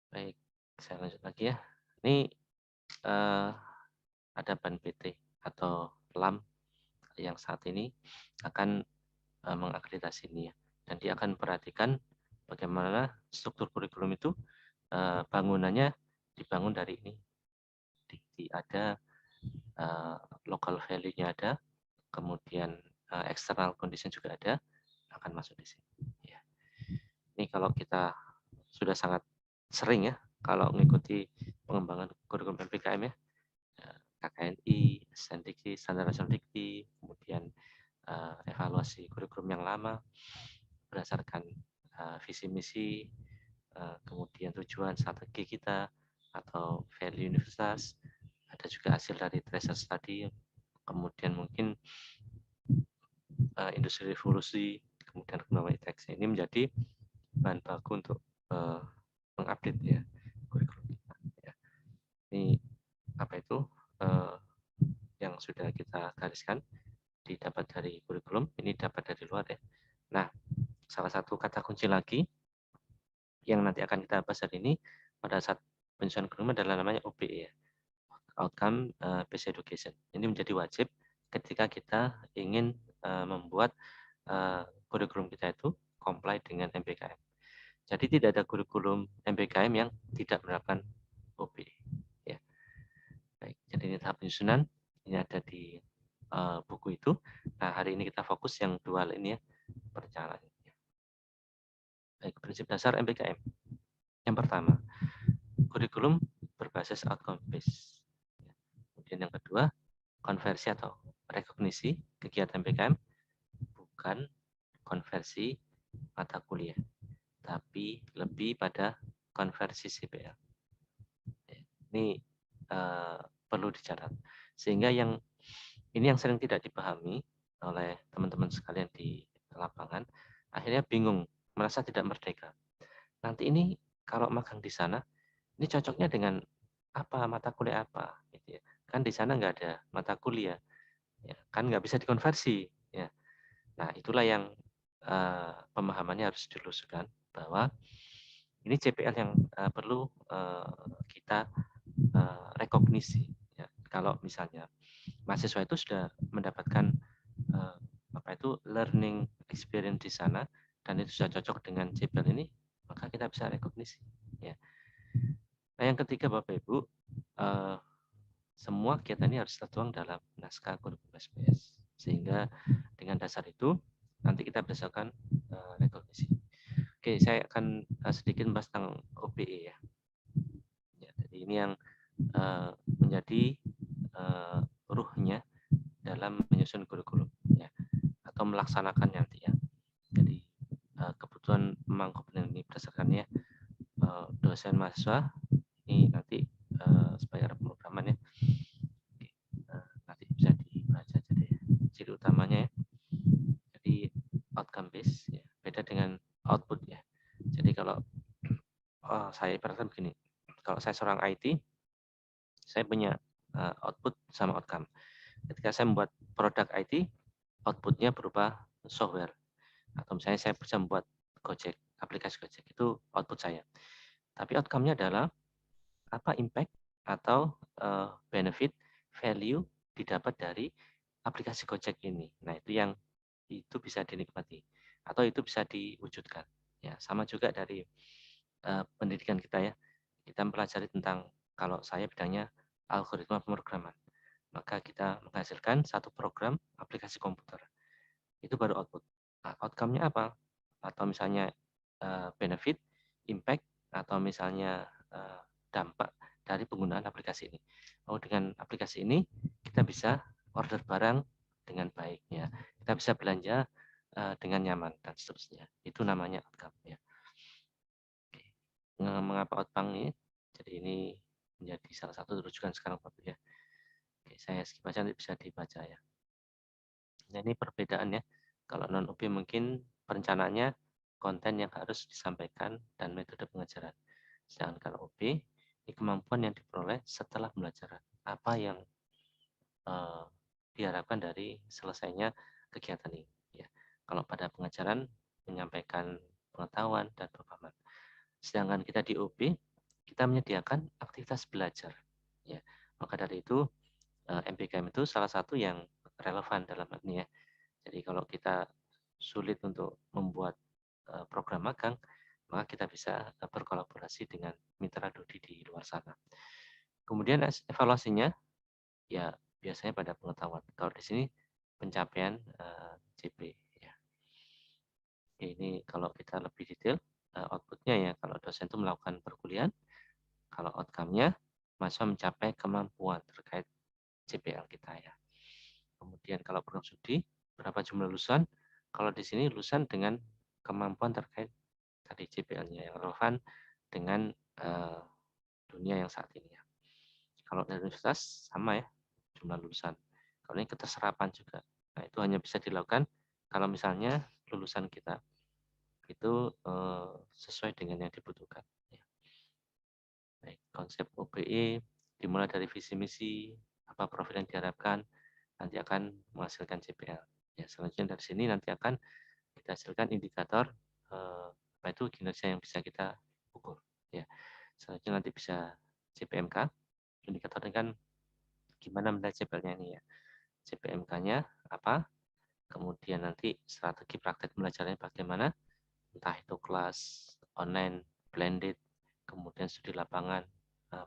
Speaker 1: Baik, saya lanjut lagi ya. Ini ada ban PT atau LAM yang saat ini akan mengakreditasi ini ya. Dan dia akan perhatikan bagaimana struktur kurikulum itu bangunannya dibangun dari ini. Ada local value-nya ada, kemudian external condition juga ada, akan masuk di sini. Ya. Ini kalau kita sudah sangat sering ya, kalau mengikuti pengembangan kurikulum MPKM ya, KKNI, SNDIKTI, Standar Nasional Dikti, kemudian evaluasi kurikulum yang lama berdasarkan visi misi, kemudian tujuan strategi kita atau value universitas, ada juga hasil dari tracer study, kemudian mungkin industri revolusi, kemudian kembang deteksi ini menjadi bahan baku untuk mengupdate ya kurikulum kita. Ya. Ini apa itu yang sudah kita gariskan didapat dari kurikulum, ini dapat dari luar ya. Nah, salah satu kata kunci lagi yang nanti akan kita bahas hari ini pada saat penyusunan kurikulum adalah namanya OBE ya. Outcome Based Education. Ini menjadi wajib ketika kita ingin membuat kurikulum kita itu comply dengan MBKM. Jadi tidak ada kurikulum MBKM yang tidak menerapkan OBE. Ya. Baik, jadi ini tahap penyusunan. Ini ada di buku itu. Nah, hari ini kita fokus yang dua hal ini ya, perencanaan. Baik, prinsip dasar MBKM. Yang pertama, kurikulum berbasis outcome based. Kemudian yang kedua, konversi atau rekognisi kegiatan MBKM bukan konversi mata kuliah, tapi lebih pada konversi CPL. Ini perlu dicatat. Sehingga ini yang sering tidak dipahami oleh teman-teman sekalian di lapangan, akhirnya bingung, merasa tidak merdeka. Nanti ini kalau magang di sana, ini cocoknya dengan apa, mata kuliah apa, gitu ya. Kan di sana nggak ada mata kuliah, ya, kan nggak bisa dikonversi. Ya. Nah, itulah yang pemahamannya harus diluluskan bahwa ini CPL yang perlu kita rekognisi. Ya. Kalau misalnya mahasiswa itu sudah mendapatkan apa itu learning experience di sana dan itu sudah cocok dengan CPL ini, maka kita bisa rekognisi. Ya. Nah, yang ketiga Bapak Ibu, semua kegiatan ini harus tertuang dalam naskah kurikulum SPS. Sehingga dengan dasar itu nanti kita berdasarkan rekognisi. Oke, saya akan sedikit membahas tentang OBE ya. Jadi ini yang menjadi ruhnya dalam menyusun kurikulum ya, atau melaksanakannya nanti ya. Jadi kebutuhan pemangku ini berdasarkannya dosen mahasiswa ini nanti sebagai pemrograman ya. Nanti bisa dibaca jadi ciri utamanya ya. Jadi outcome based ya, beda dengan output ya. Jadi kalau saya ibaratkan begini, kalau saya seorang IT, saya punya output sama outcome. Ketika saya membuat produk IT, outputnya berupa software. Atau misalnya saya bisa membuat Gojek, aplikasi Gojek, itu output saya. Tapi outcome-nya adalah apa impact atau benefit, value didapat dari aplikasi Gojek ini. Nah, itu bisa dinikmati atau itu bisa diwujudkan. Ya, sama juga dari pendidikan kita ya. Kita mempelajari tentang, kalau saya bidangnya algoritma pemrograman, maka kita menghasilkan satu program aplikasi komputer. Itu baru output. Nah, outcome-nya apa? Atau misalnya benefit, impact, atau misalnya dampak dari penggunaan aplikasi ini. Oh, dengan aplikasi ini kita bisa order barang dengan baik ya. Kita bisa belanja dengan nyaman dan seterusnya. Itu namanya outcome ya. Oke. Mengapa outcome ini? Jadi ini menjadi salah satu rujukan sekarang Bapak ya. Oke, saya skip aja nanti bisa dibaca ya. Nah, ini perbedaannya. Kalau non UB mungkin perencanaannya konten yang harus disampaikan dan metode pengajaran. Sedangkan kalau UB ini kemampuan yang diperoleh setelah pembelajaran. Apa yang diharapkan dari selesainya kegiatan ini. Ya. Kalau pada pengajaran menyampaikan pengetahuan dan pemahaman. Sedangkan kita di UB kita menyediakan aktivitas belajar. Ya. Maka dari itu MBKM itu salah satu yang relevan dalam hal ini ya. Jadi kalau kita sulit untuk membuat program magang, maka kita bisa berkolaborasi dengan mitra Dodi di luar sana. Kemudian evaluasinya ya biasanya pada pengetahuan. Kalau di sini pencapaian CP ya. Ini kalau kita lebih detail outputnya ya, kalau dosen itu melakukan perkuliahan, kalau outcome-nya mahasiswa mencapai kemampuan terkait CPL kita ya. Kemudian kalau program studi berapa jumlah lulusan? Kalau di sini lulusan dengan kemampuan terkait tadi CPL-nya yang relevan dengan dunia yang saat ini ya. Kalau dari universitas sama ya jumlah lulusan. Kalau ini keterserapan juga. Nah, itu hanya bisa dilakukan kalau misalnya lulusan kita itu sesuai dengan yang dibutuhkan. Ya. Baik, konsep OBE dimulai dari visi misi, apa profil yang diharapkan, nanti akan menghasilkan CPL. Ya, selanjutnya dari sini nanti akan kita hasilkan indikator apa itu kinerja yang bisa kita ukur. Ya, selanjutnya nanti bisa CPMK. Indikator ini kan gimana melihat CPL-nya ini ya. CPMK-nya apa? Kemudian nanti strategi praktek belajarnya bagaimana? Entah itu kelas online, blended, kemudian studi lapangan,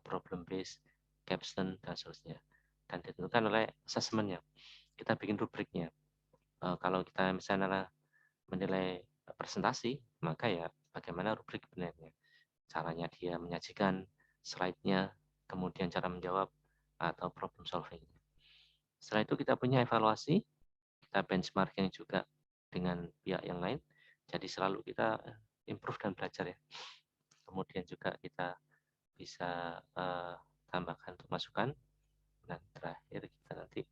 Speaker 1: problem based, capstone dan seterusnya. Dan ditentukan oleh asesmennya. kita bikin rubriknya. Kalau kita misalnya menilai presentasi, maka ya bagaimana rubrik penilaiannya. Caranya dia menyajikan slide-nya, kemudian cara menjawab, atau problem solving. Setelah itu kita punya evaluasi, kita benchmarking juga dengan pihak yang lain. Jadi selalu kita improve dan belajar ya. Kemudian juga kita bisa tambahkan untuk masukan. Dan terakhir kita nanti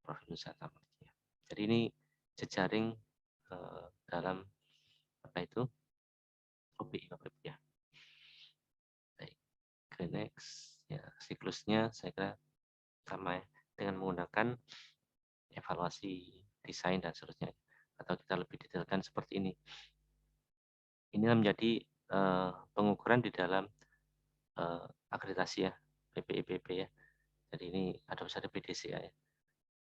Speaker 1: profil usaha tamat. Jadi ini jejaring dalam apa itu OBI Bapak Ibu ya. Baik, ke next ya, siklusnya saya kira sama ya, dengan menggunakan evaluasi, desain dan seterusnya, atau kita lebih detailkan seperti ini. Inilah menjadi pengukuran di dalam akreditasi ya, PPIPP ya. Jadi ini ada usaha BDCA ya,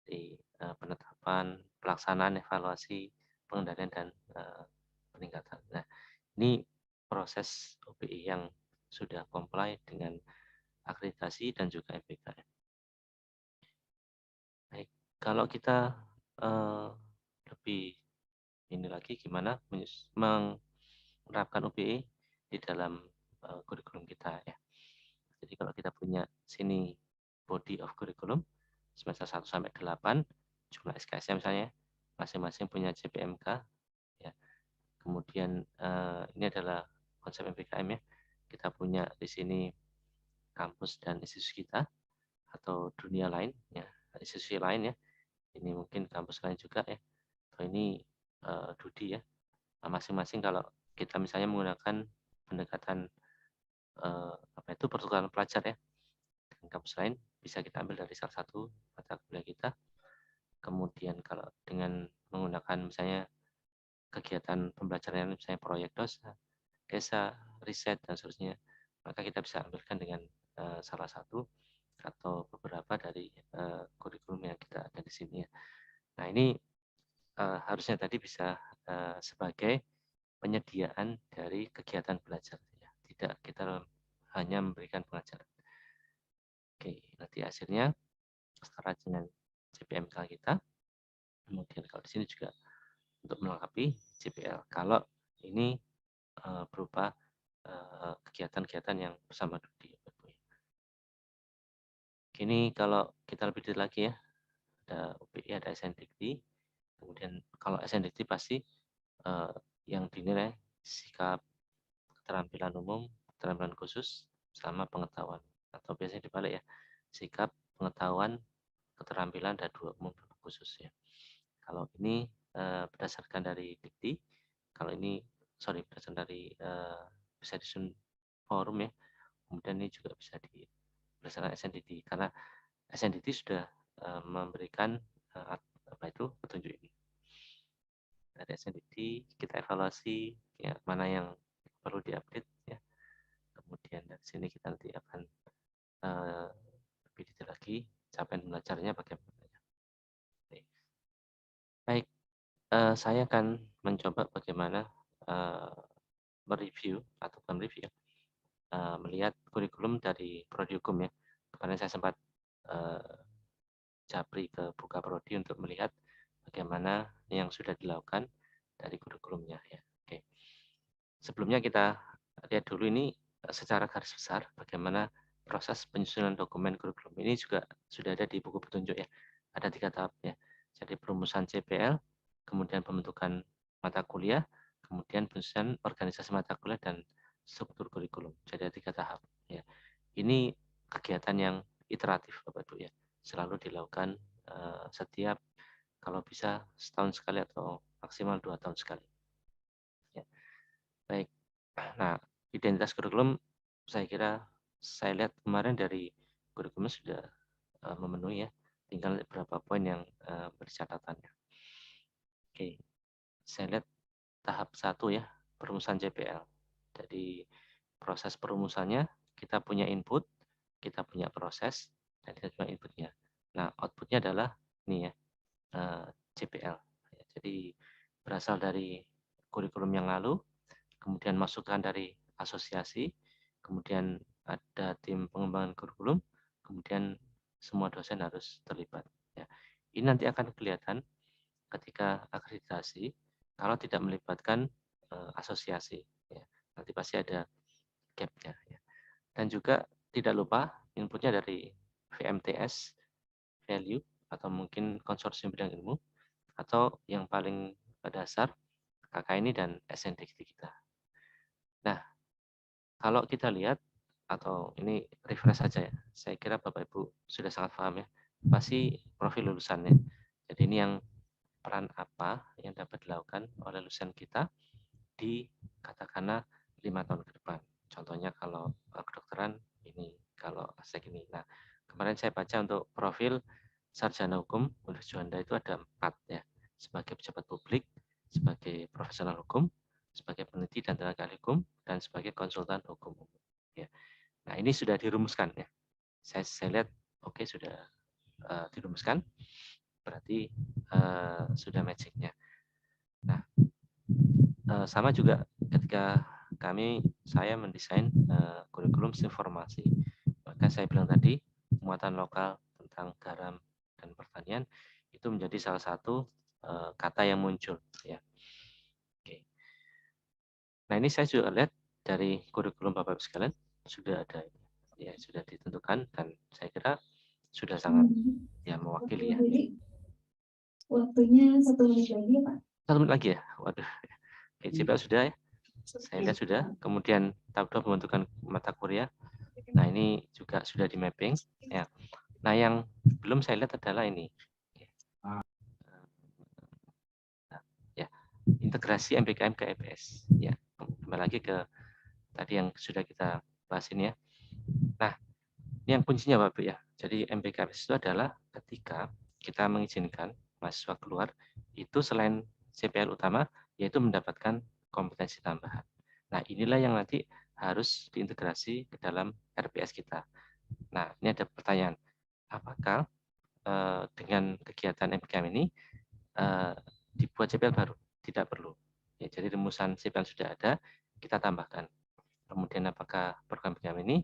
Speaker 1: di penetapan, pelaksanaan, evaluasi, pengendalian dan peningkatan. Nah, ini proses OBI yang sudah comply dengan akreditasi dan juga MBKM. Baik, kalau kita lebih ini lagi gimana menerapkan OBE di dalam kurikulum kita ya. Jadi kalau kita punya sini body of curriculum semester 1 sampai 8 jumlah SKS-nya misalnya masing-masing punya JPMK ya. Kemudian ini adalah konsep MBKM ya. Kita punya di sini kampus dan institusi kita atau dunia lain ya, institusi lain ya. Ini mungkin kampus lain juga ya. Atau ini Dudi ya. Masing-masing kalau kita misalnya menggunakan pendekatan apa itu pertukaran pelajar ya dengan kampus lain, bisa kita ambil dari salah satu mata kuliah kita. Kemudian kalau dengan menggunakan misalnya kegiatan pembelajaran misalnya proyek dosa, desa, riset dan seterusnya, maka kita bisa ambilkan dengan salah satu atau beberapa dari kurikulum yang kita ada di sini ya. Nah ini harusnya tadi bisa sebagai penyediaan dari kegiatan belajar ya. Tidak kita hanya memberikan pengajaran. Oke, nanti hasilnya setara dengan JPMK kita. Kemudian kalau di sini juga untuk melengkapi JPL. Kalau ini berupa kegiatan-kegiatan yang bersama Dudi. Ini kalau kita lebih detail lagi ya, ada UPI, ada SNDikti. Kemudian kalau SNDikti pasti yang dinilai sikap, keterampilan umum, keterampilan khusus, sama pengetahuan. Atau biasanya dibalik ya, sikap, pengetahuan, keterampilan, dan dua umum khusus ya. Kalau ini berdasarkan dari dikti, kalau ini berdasarkan dari bisa disusun forum ya, kemudian ini juga bisa berdasarkan SNDT karena SNDT sudah memberikan apa itu petunjuk ini. Dari SNDT kita evaluasi ya mana yang perlu diupdate ya. Kemudian dari sini kita nanti akan lebih detail lagi capaian belajarnya bagaimana. Baik, saya akan mencoba bagaimana mereview atau mereview melihat kurikulum dari prodi hukum ya. Kemarin saya sempat japri ke Buka Prodi untuk melihat bagaimana yang sudah dilakukan dari kurikulumnya ya. Oke. Sebelumnya kita lihat dulu ini secara garis besar bagaimana proses penyusunan dokumen kurikulum ini juga sudah ada di buku petunjuk ya. Ada 3 tahap ya. Jadi perumusan CPL, kemudian pembentukan mata kuliah, kemudian penyusunan organisasi mata kuliah dan struktur kurikulum. Jadi ada 3 tahap ya. Ini kegiatan yang iteratif Bapak Ibu ya. Selalu dilakukan setiap kalau bisa setahun sekali atau maksimal 2 tahun sekali. Ya. Baik. Nah, identitas kurikulum saya kira saya lihat kemarin dari kurikulum sudah memenuhi ya. Tinggal beberapa poin yang menjadi catatannya. Oke, saya lihat tahap 1 ya, perumusan JPL. Jadi proses perumusannya kita punya input, kita punya proses, dan kita punya inputnya. Nah, outputnya adalah ini ya, JPL. Jadi berasal dari kurikulum yang lalu, kemudian masukan dari asosiasi, kemudian ada tim pengembangan kurikulum, kemudian semua dosen harus terlibat. Ya. Ini nanti akan kelihatan ketika akreditasi kalau tidak melibatkan asosiasi. Ya. Nanti pasti ada gap-nya. Ya. Dan juga tidak lupa inputnya dari VMTS, value, atau mungkin konsorsium bidang ilmu, atau yang paling dasar KKNI dan SNDT kita. Nah, kalau kita lihat, atau ini refresh saja ya, saya kira Bapak Ibu sudah sangat paham ya, pasti profil lulusannya. Jadi ini yang peran apa yang dapat dilakukan oleh lulusan kita di katakanlah 5 tahun ke depan. Contohnya kalau kedokteran ini, kalau aspek ini. Nah, kemarin saya baca untuk profil sarjana hukum Universitas Juanda itu ada 4 ya, sebagai pejabat publik, sebagai profesional hukum, sebagai peneliti dan tenaga ahli hukum, dan sebagai konsultan hukum. Ya. Nah, ini sudah dirumuskan ya. Saya lihat oke, sudah dirumuskan, berarti sudah matchingnya. Nah, sama juga ketika saya mendesain kurikulum informasi, maka saya bilang tadi muatan lokal tentang garam dan pertanian itu menjadi salah satu kata yang muncul ya. Oke. Nah, ini saya juga lihat dari kurikulum Bapak Ibu sekalian sudah ada ya, sudah ditentukan, dan saya kira sudah sangat ya mewakili ya.
Speaker 2: Waktunya 1 menit lagi, Pak.
Speaker 1: 1 menit lagi ya. Waduh. Oke, CPL sudah ya. Saya lihat sudah. Kemudian tahap 2 pembentukan mata kuliah. Nah, ini juga sudah di mapping ya. Nah, yang belum saya lihat adalah ini. Ya, integrasi MBKM ke EPS ya. Kembali lagi ke tadi yang sudah kita bahas ini ya. Nah, ini yang kuncinya Bapak ya. Jadi MBKM itu adalah ketika kita mengizinkan mahasiswa keluar itu selain CPL utama yaitu mendapatkan kompetensi tambahan. Nah, inilah yang nanti harus diintegrasi ke dalam RPS kita. Nah, ini ada pertanyaan. Apakah dengan kegiatan MBKM ini dibuat CPL baru? Tidak perlu. Ya, jadi rumusan CPL sudah ada, kita tambahkan. Kemudian apakah program MBKM ini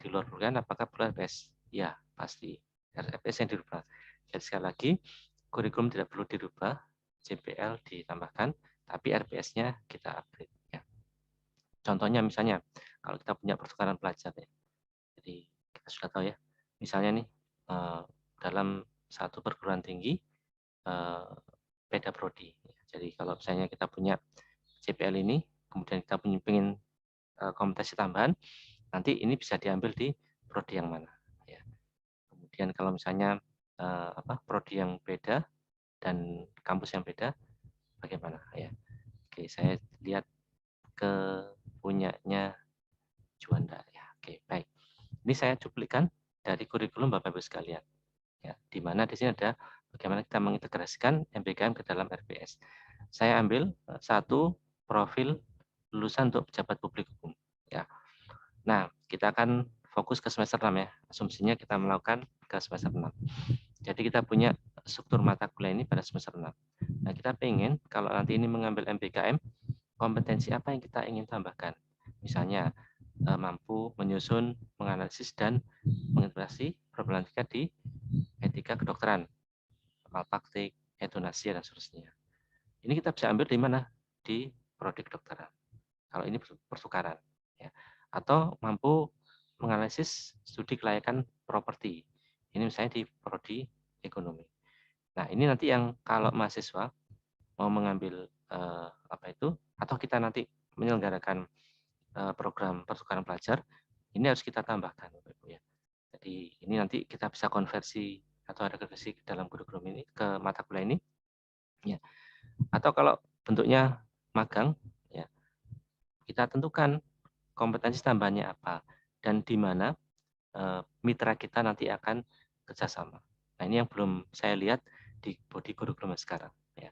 Speaker 1: di luar program apakah perlu RPS? Ya, pasti. RPS yang dirubah. Jadi sekali lagi, kurikulum tidak perlu dirubah, CPL ditambahkan, tapi RPS-nya kita upgrade. Ya. Contohnya misalnya, kalau kita punya pertukaran pelajar ya, jadi kita sudah tahu ya, misalnya nih dalam satu perguruan tinggi beda prodi. Jadi kalau misalnya kita punya CPL ini, kemudian kita ingin kompetensi tambahan, nanti ini bisa diambil di prodi yang mana. Ya. Kemudian kalau misalnya prodi yang beda dan kampus yang beda, bagaimana? Ya. Oke, saya lihat ke punyanya Juanda. Ya, oke, baik. Ini saya cuplikan dari kurikulum Bapak Ibu sekalian. Ya, di mana di sini ada bagaimana kita mengintegrasikan MBKM ke dalam RPS. Saya ambil satu profil lulusan untuk pejabat publik hukum. Ya. Nah, kita akan fokus ke semester 6 ya. Asumsinya kita melakukan ke semester 6. Jadi kita punya struktur mata kuliah ini pada semester 6. Nah, kita pengen kalau nanti ini mengambil MBKM, kompetensi apa yang kita ingin tambahkan. Misalnya mampu menyusun, menganalisis, dan mengintegrasi problematika di etika kedokteran, malpraktik, euthanasia, dan seterusnya. Ini kita bisa ambil di mana? Di prodi kedokteran. Kalau ini pertukaran. Ya. Atau mampu menganalisis studi kelayakan properti. Ini misalnya di prodi ekonomi. Nah, ini nanti yang kalau mahasiswa mau mengambil atau kita nanti menyelenggarakan program pertukaran pelajar, ini harus kita tambahkan, Bapak Ibu ya. Jadi ini nanti kita bisa konversi atau ada konversi dalam kurikulum ini ke mata kuliah ini, ya. Atau kalau bentuknya magang, ya kita tentukan kompetensi tambahannya apa dan di mana mitra kita nanti akan kerjasama. Nah, ini yang belum saya lihat di body kurikulum sekarang. Ya.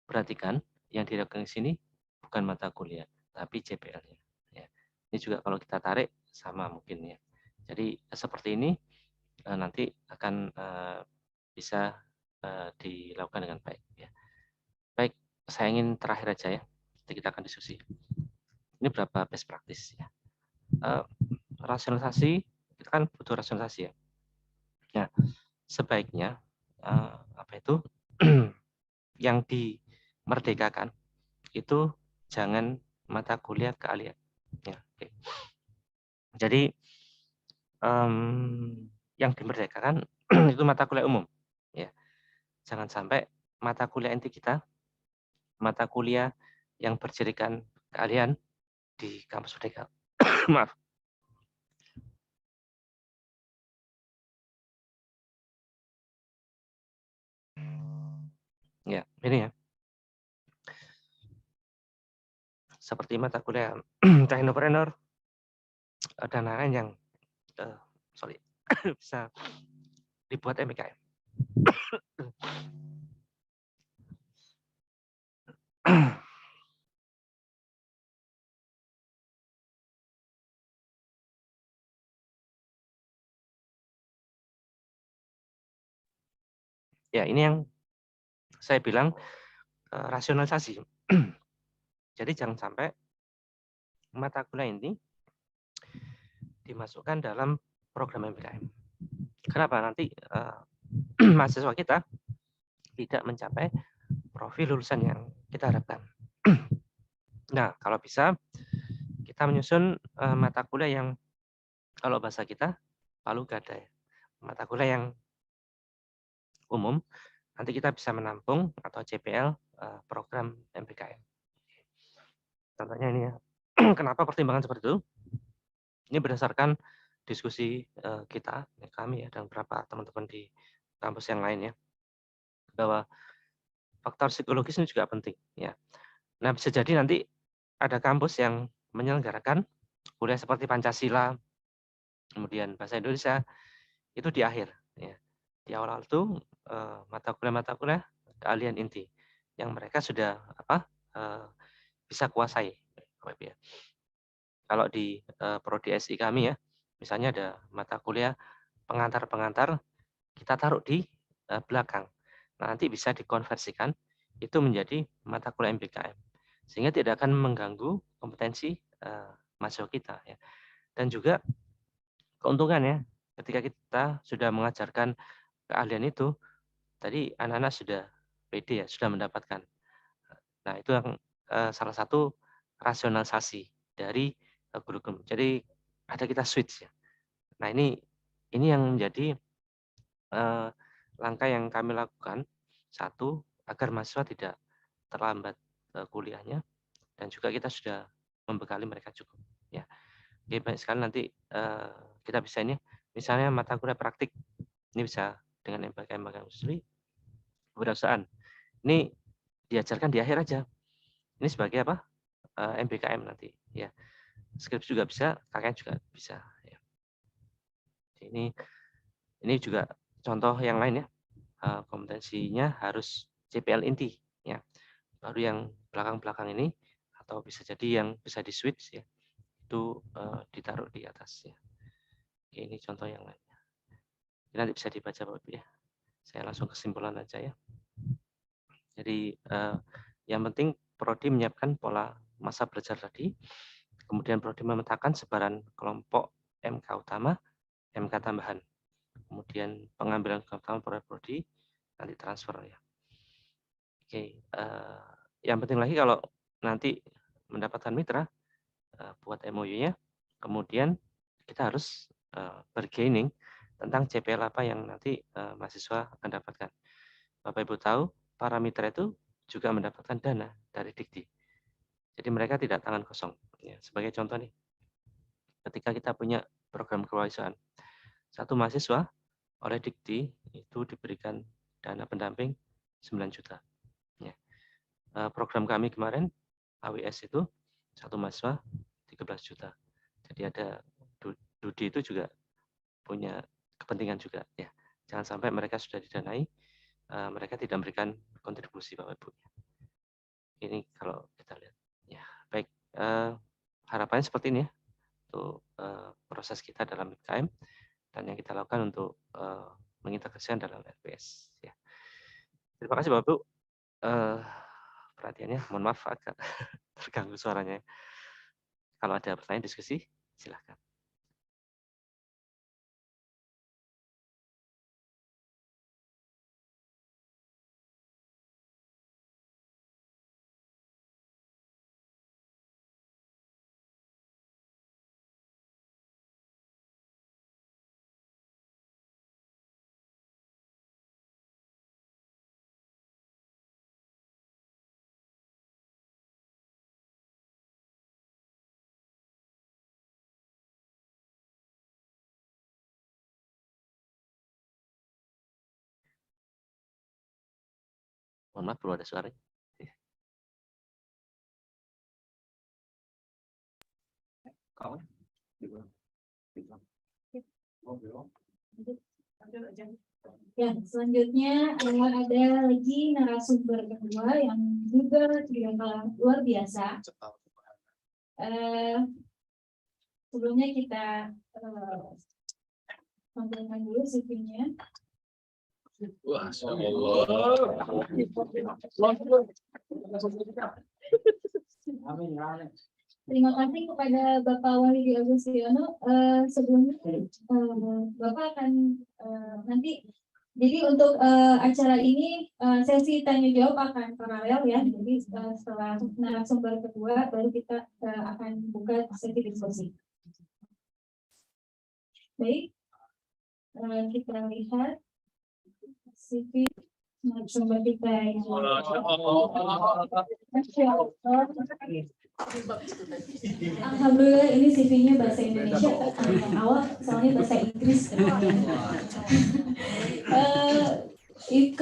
Speaker 1: Perhatikan yang dilakukan di sini bukan mata kuliah, tapi CPL-nya. Ya. Ini juga kalau kita tarik sama mungkin ya. Jadi seperti ini nanti akan bisa dilakukan dengan baik. Ya. Baik, saya ingin terakhir aja ya. Nanti kita akan diskusi. Ini berapa best practice ya. Rasionalisasi, kita kan butuh rasionalisasi ya. Nah, sebaiknya apa itu yang dimerdekakan itu jangan mata kuliah keahlian. Ya, oke. Jadi yang dimerdekakan itu mata kuliah umum. Ya, jangan sampai mata kuliah inti kita, mata kuliah yang berjadikan keahlian di kampus merdeka. Maaf. Ya, ini ya. Seperti mata kuliah teknopreneur dan lain-lain yang sorry bisa dibuat MBKM. Ya, ini yang saya bilang rasionalisasi. Jadi jangan sampai mata kuliah ini dimasukkan dalam program MBKM. Kenapa? Nanti mahasiswa kita tidak mencapai profil lulusan yang kita harapkan. Nah, kalau bisa kita menyusun mata kuliah yang kalau bahasa kita palu gada ya. Mata kuliah yang umum nanti kita bisa menampung atau CPL program MBKM. Contohnya ini ya. Kenapa pertimbangan seperti itu? Ini berdasarkan diskusi kita, kami ya, dan beberapa teman-teman di kampus yang lain ya, bahwa faktor psikologis ini juga penting ya. Nah, bisa jadi nanti ada kampus yang menyelenggarakan kuliah seperti Pancasila, kemudian bahasa Indonesia itu di akhir ya. Di awal itu mata kuliah keahlian inti yang mereka sudah bisa kuasai. Ya. Kalau di prodi SI kami ya, misalnya ada mata kuliah pengantar-pengantar, kita taruh di belakang. Nah, nanti bisa dikonversikan itu menjadi mata kuliah MBKM. Sehingga tidak akan mengganggu kompetensi mahasiswa kita ya. Dan juga keuntungannya ketika kita sudah mengajarkan keahlian itu, tadi anak-anak sudah pede ya, sudah mendapatkan. Nah, itu yang salah satu rasionalisasi dari kurikulum. Jadi ada kita switch ya. Nah, ini yang menjadi langkah yang kami lakukan. Satu, agar mahasiswa tidak terlambat kuliahnya, dan juga kita sudah membekali mereka cukup. Ya, oke, banyak sekali nanti kita bisa ini, misalnya mata kuliah praktik, ini bisa dengan MBKM industri, kewirausahaan. Ini diajarkan di akhir aja. Ini sebagai apa? MBKM nanti. Ya, skripsi juga bisa, KKN juga bisa. Ya. Ini juga contoh yang lain ya. Kompetensinya harus CPL inti ya. Baru yang belakang-belakang ini atau bisa jadi yang bisa di switch ya. Itu ditaruh di atas ya. Oke, ini contoh yang lainnya. Ini nanti bisa dibaca Bapak Ibu ya. Saya langsung kesimpulan aja ya. Jadi yang penting prodi menyiapkan pola masa belajar tadi, kemudian prodi memetakan sebaran kelompok MK utama, MK tambahan, kemudian pengambilan kelompok prodi nanti transfer ya. Oke, yang penting lagi kalau nanti mendapatkan mitra, buat MOU-nya, kemudian kita harus bergaining tentang CPL apa yang nanti mahasiswa akan dapatkan. Bapak Ibu tahu, para mitra itu juga mendapatkan dana dari Dikti. Jadi mereka tidak tangan kosong. Ya, sebagai contoh nih, ketika kita punya program kewirausahaan, satu mahasiswa oleh Dikti itu diberikan dana pendamping 9 juta. Ya. Program kami kemarin AWS itu satu mahasiswa 13 juta. Jadi ada Dudi itu juga punya kepentingan juga ya. Jangan sampai mereka sudah didanai, mereka tidak memberikan kontribusi Bapak Ibu. Ini kalau kita lihat. Ya, baik. Harapannya seperti ini ya untuk proses kita dalam MKM dan yang kita lakukan untuk mengintegrasikan dalam LPS. Ya. Terima kasih Bapak Ibu. Perhatiannya, mohon maaf agak terganggu suaranya. Kalau ada pertanyaan diskusi, silahkan. Mohon maaf, belum ada suara.
Speaker 2: Ya, selanjutnya ada lagi narasumber kedua yang juga tidak kalah luar biasa. Sebelumnya kita tampilkan dulu CV-nya.
Speaker 3: Wah,
Speaker 2: Terima kasih kepada Bapak Walidi Agustiono. Sebelumnya Bapak akan nanti, jadi untuk acara ini sesi tanya jawab akan paralel ya. Jadi setelah narasumber kedua baru kita akan buka sesi diskusi. Baik, kita lihat CV narasumber kita yang alhamdulillah ini CV-nya bahasa Indonesia yang awal soalnya bahasa Inggris.